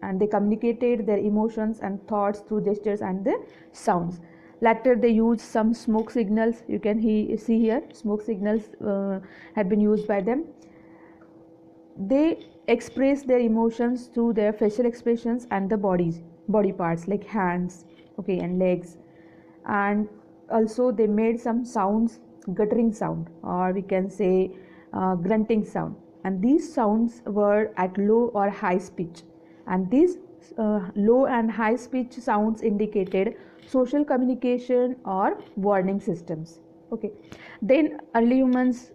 Speaker 1: and they communicated their emotions and thoughts through gestures and the sounds. Later they used some smoke signals. You can see here smoke signals had been used by them. They express their emotions through their facial expressions and the body parts like hands, okay, and legs. And also they made some sounds, guttering sound, or we can say grunting sound, and these sounds were at low or high pitch, and these low and high pitch sounds indicated social communication or warning systems. Okay, then early humans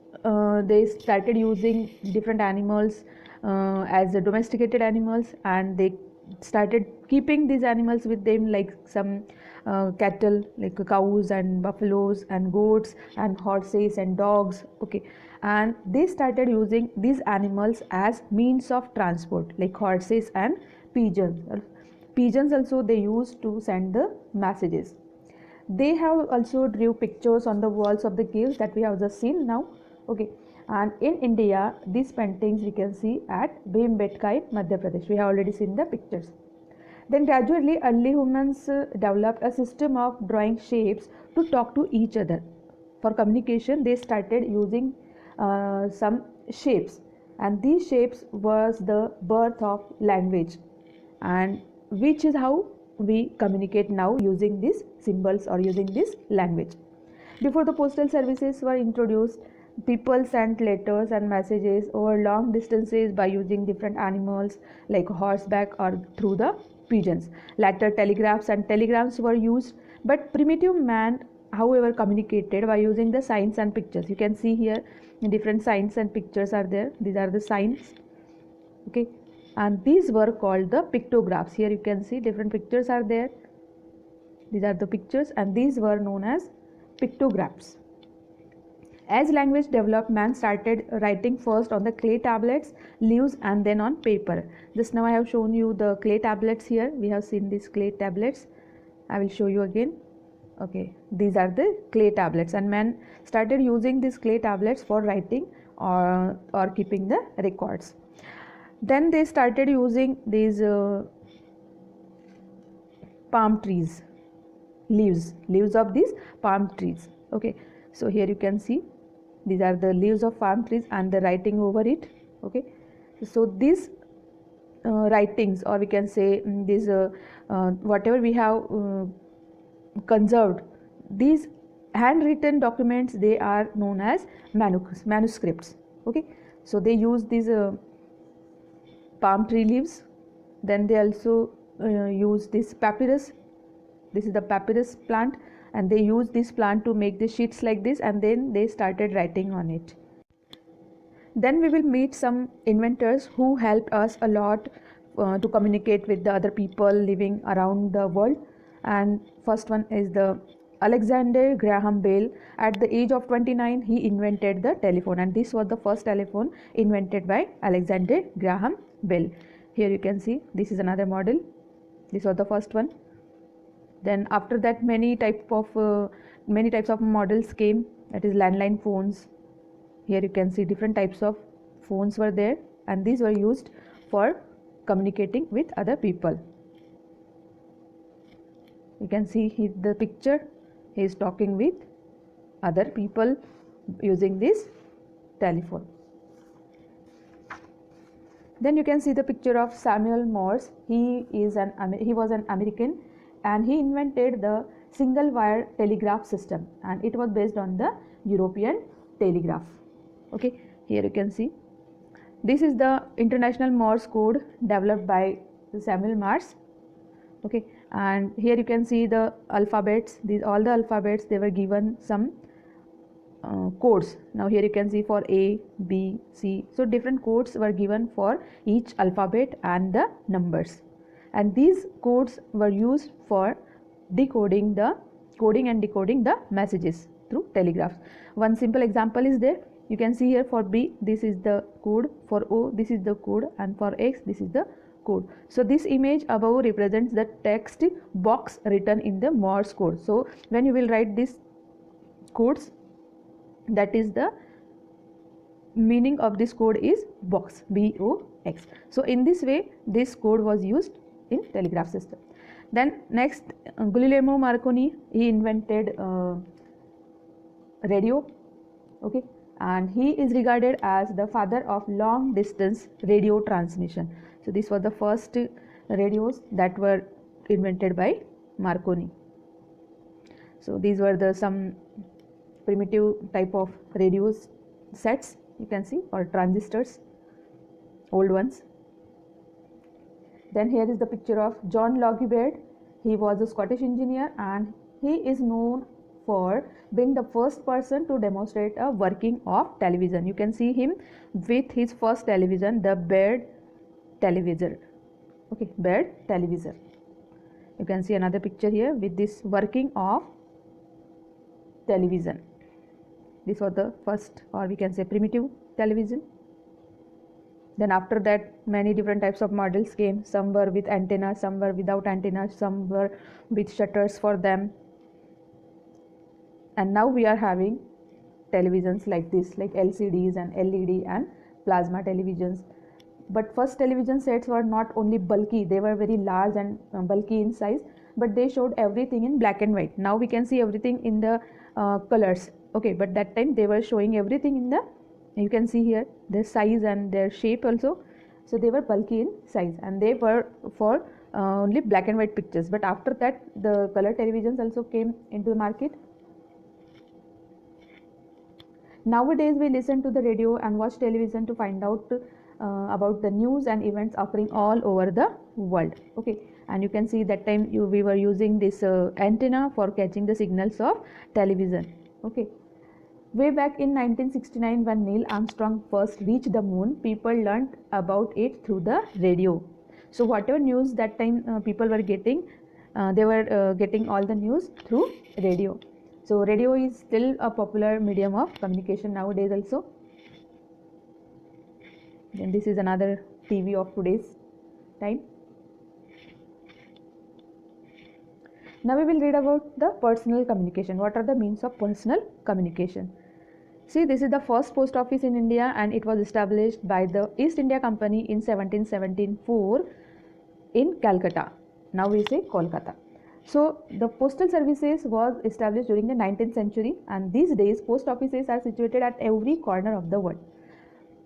Speaker 1: they started using different animals as domesticated animals, and they started keeping these animals with them, like some cattle like cows and buffaloes and goats and horses and dogs. Okay, and they started using these animals as means of transport, like horses and pigeons also they used to send the messages. They have also drew pictures on the walls of the caves that we have just seen now. Okay, and in India these paintings we can see at Bhimbetka in Madhya Pradesh. We have already seen the pictures. Then gradually early humans developed a system of drawing shapes to talk to each other. For communication they started using some shapes, and these shapes was the birth of language, and which is how we communicate now, using these symbols or using this language. Before the postal services were introduced, people sent letters and messages over long distances by using different animals like horseback or through the pigeons. Later telegraphs and telegrams were used, but primitive man however communicated by using the signs and pictures. You can see here different signs and pictures are there. These are the signs. Okay, and these were called the pictographs. Here you can see different pictures are there. These are the pictures, and these were known as pictographs. As language developed, man started writing first on the clay tablets, leaves, and then on paper. Just now I have shown you the clay tablets here. We have seen these clay tablets. I will show you again. Okay, these are the clay tablets, and man started using these clay tablets for writing or keeping the records. Then they started using these palm trees, leaves of these palm trees. Okay, so here you can see these are the leaves of palm trees and the writing over it. Okay, so these writings, or we can say these whatever we have conserved, these handwritten documents, they are known as manuscripts. Okay, so they use these palm tree leaves. Then they also use this papyrus. This is the papyrus plant, and they use this plant to make the sheets like this, and then they started writing on it. Then we will meet some inventors who helped us a lot to communicate with the other people living around the world. And first one is the Alexander Graham Bell. At the age of 29, he invented the telephone, and this was the first telephone invented by Alexander Graham Bell. Here you can see this is another model. This was the first one. Then after that, many types of models came. That is landline phones. Here you can see different types of phones were there, and these were used for communicating with other people. You can see the picture. He is talking with other people using this telephone. Then you can see the picture of Samuel Morse. He was an American, and he invented the single wire telegraph system, and it was based on the European telegraph. Okay, here you can see this is the international Morse code developed by Samuel Morse. Okay, and here you can see the alphabets. All the alphabets, they were given some codes. Now here you can see for A, B, C, so different codes were given for each alphabet and the numbers, and these codes were used for coding and decoding the messages through telegraphs. One simple example is there. You can see here for B, this is the code, for O, this is the code, and for X, this is the code. So this image above represents the text box written in the Morse code. So when you will write these codes, that is the meaning of this code is box, B-O-X. So in this way, this code was used in telegraph system. Then next, Guglielmo Marconi, he invented radio. Okay, and he is regarded as the father of long distance radio transmission. So this was the first radios that were invented by Marconi. So these were some primitive type of radio sets, you can see, or transistors, old ones. Then here is the picture of John Logie Baird. He was a Scottish engineer, and he is known for being the first person to demonstrate a working of television. You can see him with his first television, the Baird televisor. Okay, Baird televisor. You can see another picture here with this working of television. This was the first, or we can say, primitive television. Then after that, many different types of models came. Some were with antenna, some were without antenna, some were with shutters for them. And now we are having televisions like this, like LCDs and LED and plasma televisions. But first television sets were not only bulky, they were very large and bulky in size, but they showed everything in black and white. Now we can see everything in the colors. Okay, but that time they were showing everything in the, you can see here their size and their shape also. So they were bulky in size, and they were for only black and white pictures. But after that, the color televisions also came into the market. Nowadays we listen to the radio and watch television to find out about the news and events occurring all over the world. Okay, and you can see that time we were using this antenna for catching the signals of television. Okay, way back in 1969, when Neil Armstrong first reached the moon, people learned about it through the radio. So whatever news that time people were getting, they were getting all the news through radio. So radio is still a popular medium of communication nowadays also. Then this is another TV of today's time. Now we will read about the personal communication. What are the means of personal communication? See, this is the first post office in India, and it was established by the East India Company in 1774 in Calcutta. Now we say Kolkata. So the postal services was established during the 19th century, and these days post offices are situated at every corner of the world.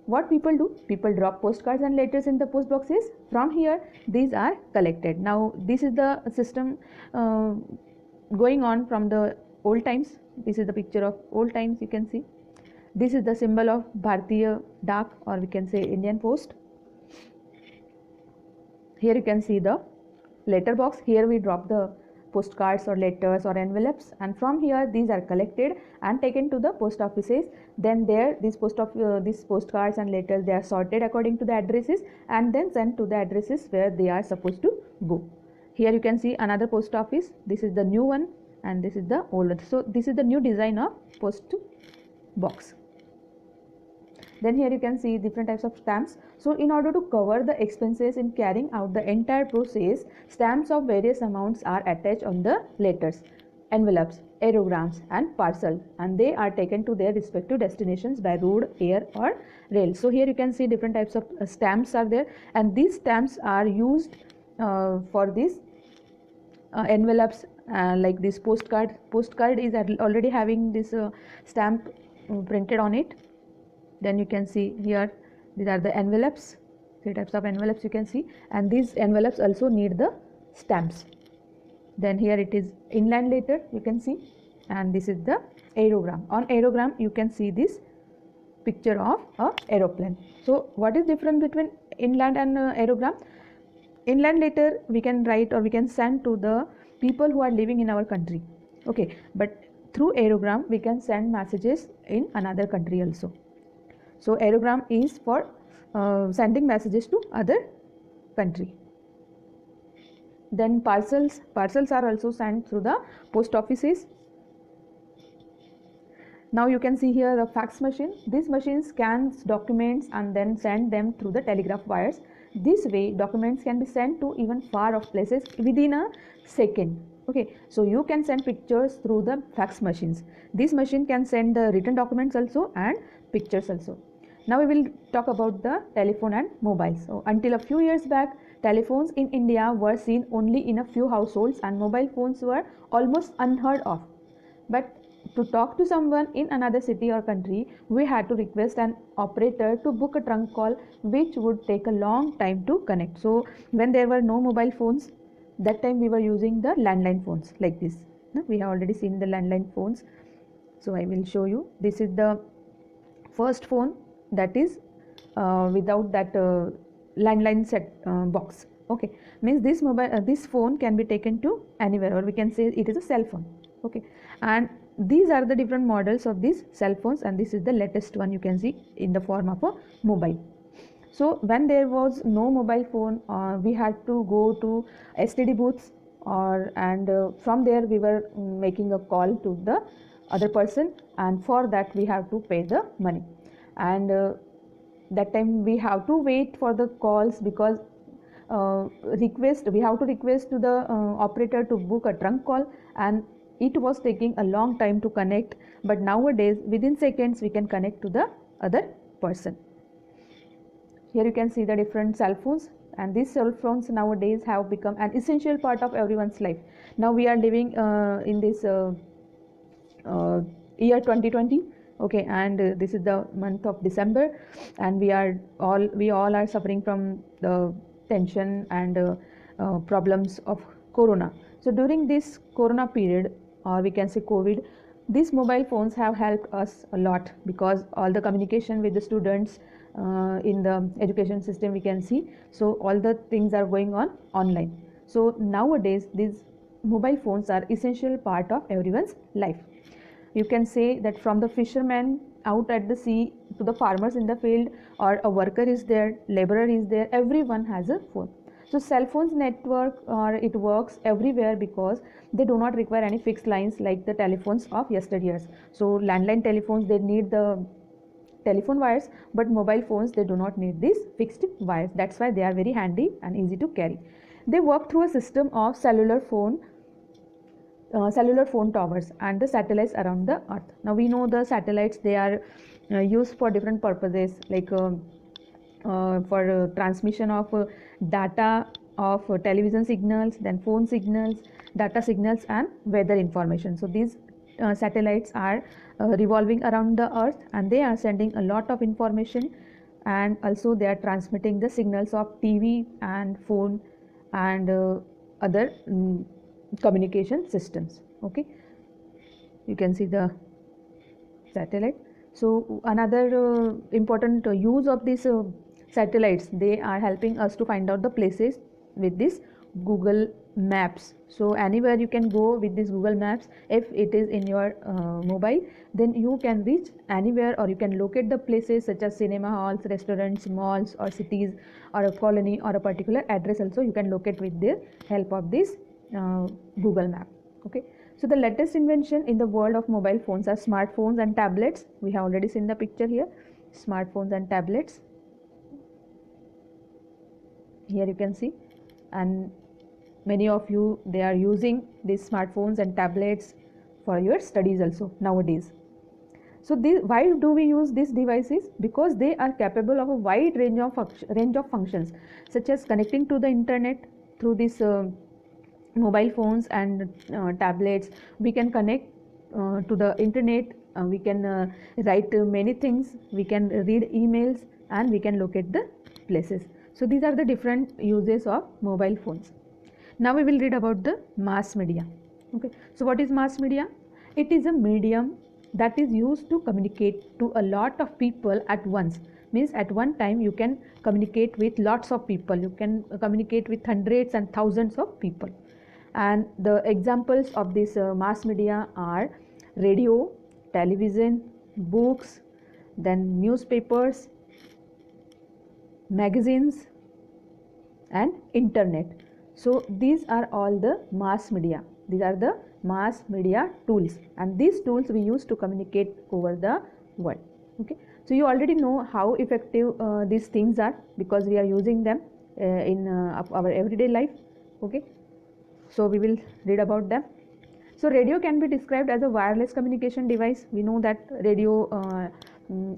Speaker 1: What people do? People drop postcards and letters in the post boxes. From here, these are collected. Now this is the system going on from the old times. This is the picture of old times, you can see. This is the symbol of Bharatiya Dak, or we can say Indian Post. Here you can see the letter box. Here we drop the postcards or letters or envelopes, and from here these are collected and taken to the post offices. Then there these postcards and letters, they are sorted according to the addresses and then sent to the addresses where they are supposed to go. Here you can see another post office. This is the new one and this is the old one. So this is the new design of post box. Then here you can see different types of stamps. So in order to cover the expenses in carrying out the entire process, stamps of various amounts are attached on the letters, envelopes, aerograms and parcel, and they are taken to their respective destinations by road, air or rail. So here you can see different types of stamps are there, and these stamps are used for these envelopes, like this postcard. Postcard is already having this stamp printed on it. Then you can see here these are the envelopes, three types of envelopes you can see, and these envelopes also need the stamps. Then here it is inland letter, you can see, and this is the aerogram. On aerogram you can see this picture of a aeroplane. So what is different between inland and aerogram? Inland letter we can write or we can send to the people who are living in our country, okay, but through aerogram we can send messages in another country also. So aerogram is for sending messages to other country. Then parcels are also sent through the post offices. Now you can see here the fax machine. This machine scans documents and then send them through the telegraph wires. This way documents can be sent to even far off places within a second. Okay, so you can send pictures through the fax machines. This machine can send the written documents also and pictures also. Now we will talk about the telephone and mobile. So until a few years back, telephones in India were seen only in a few households and mobile phones were almost unheard of. But to talk to someone in another city or country, we had to request an operator to book a trunk call, which would take a long time to connect. So when there were no mobile phones, that time we were using the landline phones like this. We have already seen the landline phones. So I will show you. This is the first phone that is without that landline set box. Okay, means this phone can be taken to anywhere, or we can say it is a cell phone. Okay, and these are the different models of these cell phones, and this is the latest one you can see in the form of a mobile. So when there was no mobile phone, we had to go to STD booths, and from there we were making a call to the other person, and for that we have to pay the money. And that time we have to wait for the calls, because we have to request to the operator to book a trunk call, and it was taking a long time to connect. But nowadays within seconds we can connect to the other person. Here you can see the different cell phones, and these cell phones nowadays have become an essential part of everyone's life. Now we are living in this year 2020. Okay, and this is the month of December, and we all are suffering from the tension and problems of corona. So during this corona period, or we can say COVID, these mobile phones have helped us a lot, because all the communication with the students in the education system we can see, so all the things are going on online. So nowadays these mobile phones are essential part of everyone's life. You can say that from the fisherman out at the sea to the farmers in the field, or a worker is there, laborer is there, everyone has a phone. So cell phones network, or it works everywhere, because they do not require any fixed lines like the telephones of yesteryears. So landline telephones, they need the telephone wires, but mobile phones, they do not need these fixed wires. That's why they are very handy and easy to carry. They work through a system of cellular phone towers and the satellites around the earth. Now we know the satellites, they are used for different purposes, like for transmission of data of television signals, then phone signals, data signals and weather information. So these satellites are revolving around the earth, and they are sending a lot of information, and also they are transmitting the signals of TV and phone and other communication systems. Okay, You can see the satellite. So another important use of these satellites, they are helping us to find out the places with this Google Maps. So anywhere you can go with this Google Maps. If it is in your mobile, then you can reach anywhere, or you can locate the places such as cinema halls, restaurants, malls, or cities, or a colony, or a particular address also you can locate with the help of this Google Map. Okay, so the latest invention in the world of mobile phones are smartphones and tablets. We have already seen the picture here, smartphones and tablets. Here you can see, and many of you, they are using these smartphones and tablets for your studies also nowadays. So why do we use these devices? Because they are capable of a wide range of functions, such as connecting to the internet through this mobile phones and tablets. We can connect to the internet, we can write many things, we can read emails, and we can locate the places. So these are the different uses of mobile phones. Now we will read about the mass media. Okay, so what is mass media? It is a medium that is used to communicate to a lot of people at once. Means at one time you can communicate with lots of people, you can communicate with hundreds and thousands of people. And the examples of this mass media are radio, television, books, then newspapers, magazines, and internet. So these are all the mass media. These are the mass media tools, and these tools we use to communicate over the world. Okay, so you already know how effective these things are, because we are using them in our everyday life. Okay, so we will read about them. So radio can be described as a wireless communication device. We know that radio,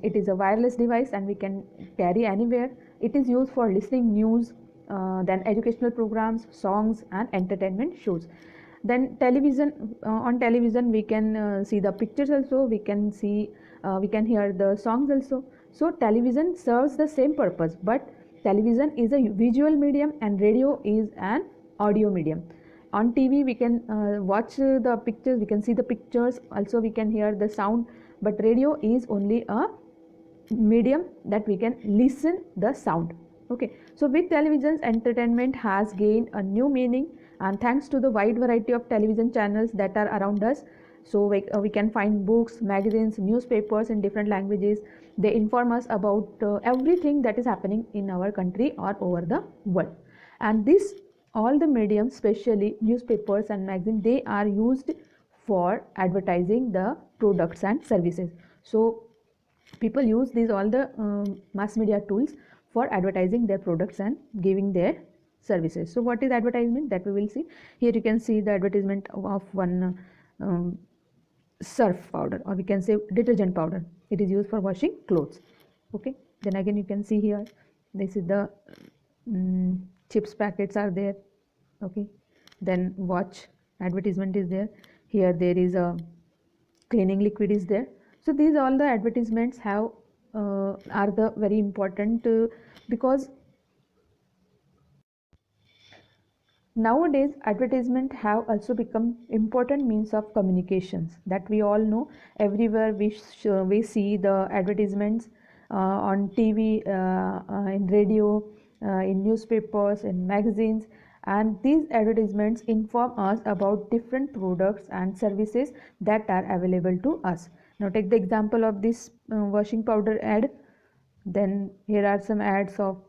Speaker 1: it is a wireless device and we can carry anywhere. It is used for listening news, then educational programs, songs, and entertainment shows. Then television, on television we can see the pictures also, we can see, we can hear the songs also. So television serves the same purpose, but television is a visual medium and radio is an audio medium. On TV we can watch the pictures, we can see the pictures, also we can hear the sound, but radio is only a medium that we can listen the sound. Okay, so with televisions, entertainment has gained a new meaning, and thanks to the wide variety of television channels that are around us, so we can find books, magazines, newspapers in different languages. They inform us about everything that is happening in our country or over the world. And this, all the mediums, especially newspapers and magazines, they are used for advertising the products and services. So people use these all the mass media tools for advertising their products and giving their services. So what is advertisement, that we will see. Here you can see the advertisement of one surf powder, or we can say detergent powder. It is used for washing clothes. Okay, then again you can see here, this is the chips packets are there. Okay, then watch advertisement is there. Here there is a cleaning liquid is there. So these all the advertisements have are the very important because nowadays advertisement have also become important means of communications, that we all know. Everywhere we see the advertisements on TV, in radio, in newspapers, in magazines, and these advertisements inform us about different products and services that are available to us. Now take the example of this washing powder ad. Then here are some ads of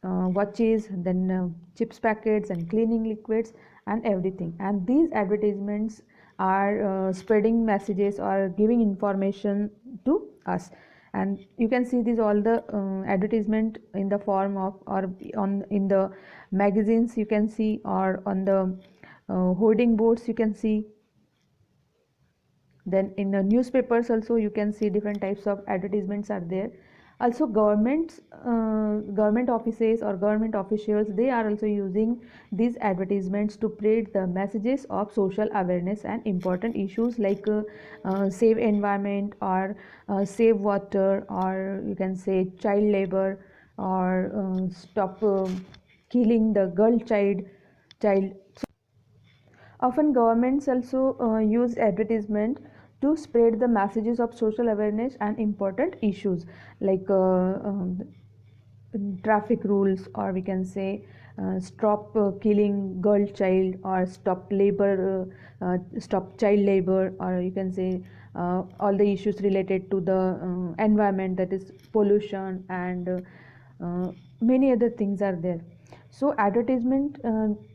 Speaker 1: watches, then chips packets and cleaning liquids and everything. And these advertisements are spreading messages or giving information to us. And you can see these all the advertisement in the form of, or on in the magazines you can see, or on the hoarding boards you can see. Then in the newspapers also you can see different types of advertisements are there. Also government offices or government officials, they are also using these advertisements to spread the messages of social awareness and important issues like save environment, or save water, or you can say child labor, or stop killing the child. Often governments also use advertisement to spread the messages of social awareness and important issues like traffic rules, or we can say stop killing girl child, or stop child labor, or you can say all the issues related to the environment, that is pollution, and many other things are there. So advertisement,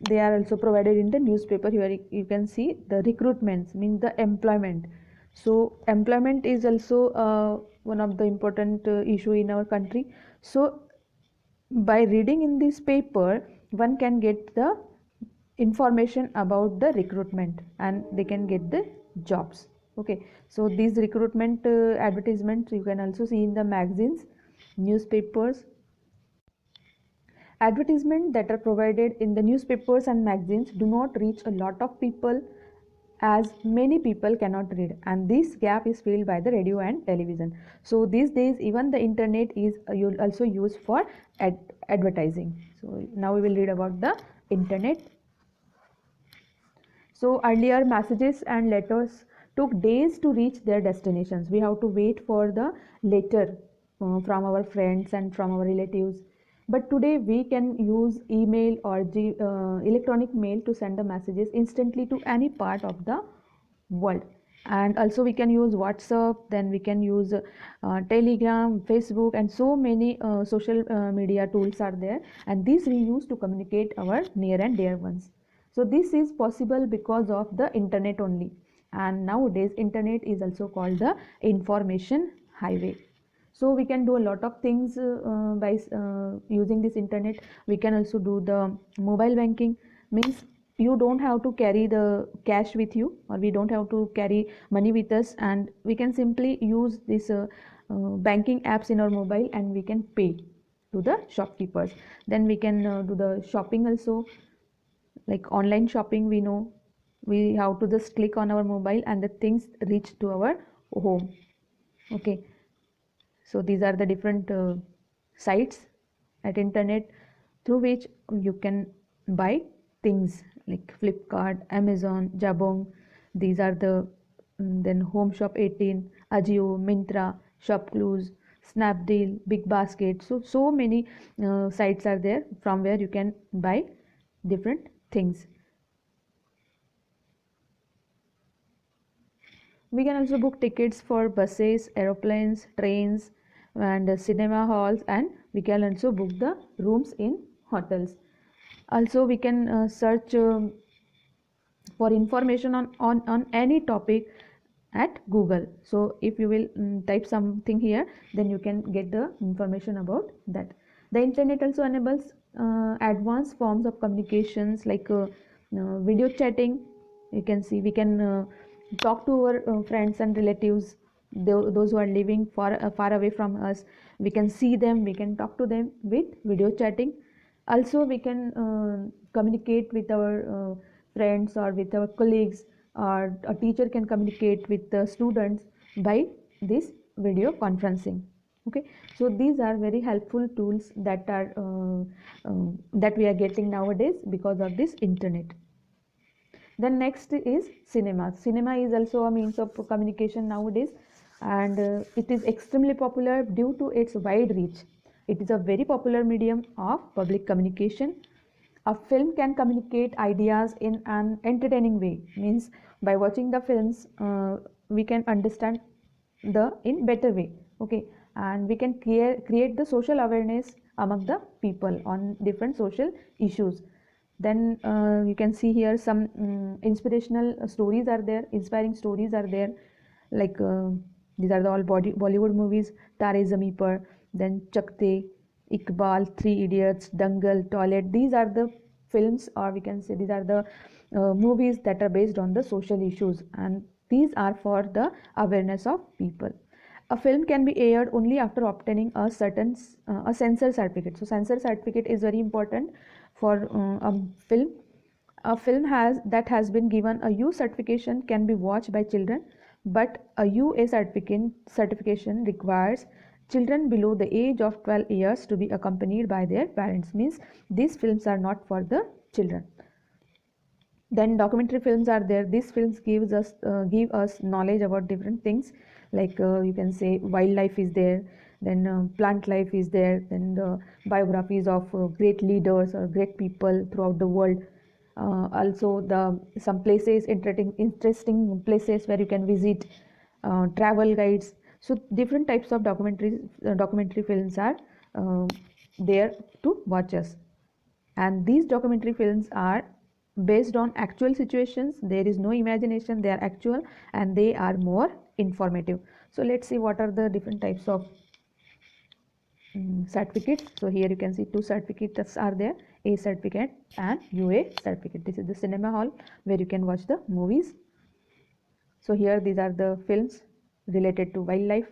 Speaker 1: they are also provided in the newspaper. Here you can see the recruitments, means the employment. So employment is also one of the important issue in our country. So by reading in this paper, one can get the information about the recruitment, and they can get the jobs. Okay, so these recruitment advertisements you can also see in the magazines, newspapers. Advertisements that are provided in the newspapers and magazines do not reach a lot of people, as many people cannot read, and this gap is filled by the radio and television. So these days even the internet is also used for advertising. So now we will read about the internet. So earlier messages and letters took days to reach their destinations. We have to wait for the letter from our friends and from our relatives. But today we can use email or electronic mail to send the messages instantly to any part of the world. And also we can use WhatsApp, then we can use Telegram, Facebook, and so many social media tools are there, and these we use to communicate our near and dear ones. So this is possible because of the internet only, and nowadays internet is also called the information highway. So we can do a lot of things by using this internet. We can also do the mobile banking, means you don't have to carry the cash with you, or we don't have to carry money with us, and we can simply use this banking apps in our mobile, and we can pay to the shopkeepers. Then we can do the shopping also, like online shopping. We know we have to just click on our mobile and the things reach to our home. Okay, so these are the different sites at internet through which you can buy things like Flipkart, Amazon, Jabong. These are the then Home Shop 18, Ajio, Mintra, Shopcluse, Snapdeal, Big Basket. So many sites are there from where you can buy different things. We can also book tickets for buses, aeroplanes, trains, and cinema halls, and we can also book the rooms in hotels. Also we can search for information on any topic at Google. So if you will type something here, then you can get the information about that. The internet also enables advanced forms of communications like video chatting. You can see we can talk to our friends and relatives, those who are living far away from us. We can see them, we can talk to them with video chatting. Also we can communicate with our friends or with our colleagues, or a teacher can communicate with the students by this video conferencing. Okay, so these are very helpful tools that are that we are getting nowadays because of this internet. Then next is cinema. Cinema is also a means of communication nowadays, and it is extremely popular due to its wide reach. It is a very popular medium of public communication. A film can communicate ideas in an entertaining way, means by watching the films we can understand the in better way. Okay, and we can create the social awareness among the people on different social issues. Then you can see here some inspirational stories are there, inspiring stories are there, like these are the all Bollywood movies: Tare Zameen Par, then Chakte, Iqbal, Three Idiots, Dangal, Toilet. These are the films, or we can say these are the movies that are based on the social issues, and these are for the awareness of people. A film can be aired only after obtaining a certain a censor certificate. So censor certificate is very important for a film. A film has been given a U certification can be watched by children, but a UA certification requires children below the age of 12 years to be accompanied by their parents. Means these films are not for the children. Then documentary films are there. These films give us knowledge about different things, like you can say wildlife is there, then plant life is there, then the biographies of great leaders or great people throughout the world. Also the some places, interesting places where you can visit, travel guides. So different types of documentary films are uh, there to watch us. And these documentary films are based on actual situations. There is no imagination, they are actual, and they are more informative. So let's see what are the different types of certificates. So here you can see two certificates are there, A certificate and UA certificate. This is the cinema hall where you can watch the movies. So here these are the films related to wildlife.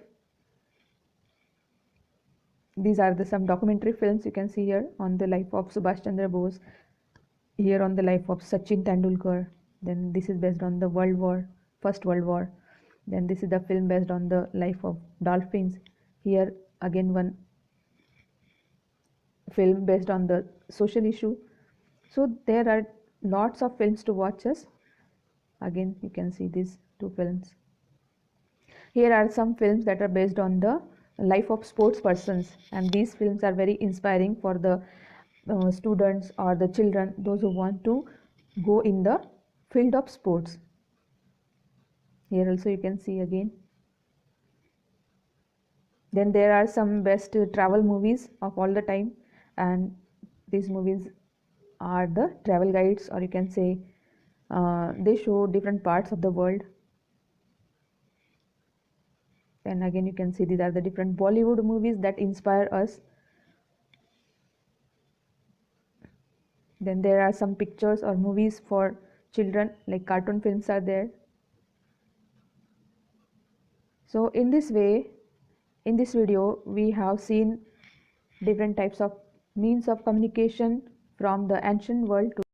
Speaker 1: These are the some documentary films you can see here on the life of Subhash Chandra Bose, here on the life of Sachin Tendulkar. Then this is based on the First World War. Then this is the film based on the life of dolphins. Here again one film based on the social issue. So there are lots of films to watch us. Again you can see these two films. Here are some films that are based on the life of sports persons, and these films are very inspiring for the students or the children, those who want to go in the field of sports. Here also you can see again. Then there are some best travel movies of all the time, and these movies are the travel guides, or you can say they show different parts of the world. And again you can see these are the different Bollywood movies that inspire us. Then there are some pictures or movies for children, like cartoon films are there. So in this way, in this video we have seen different types of means of communication from the ancient world to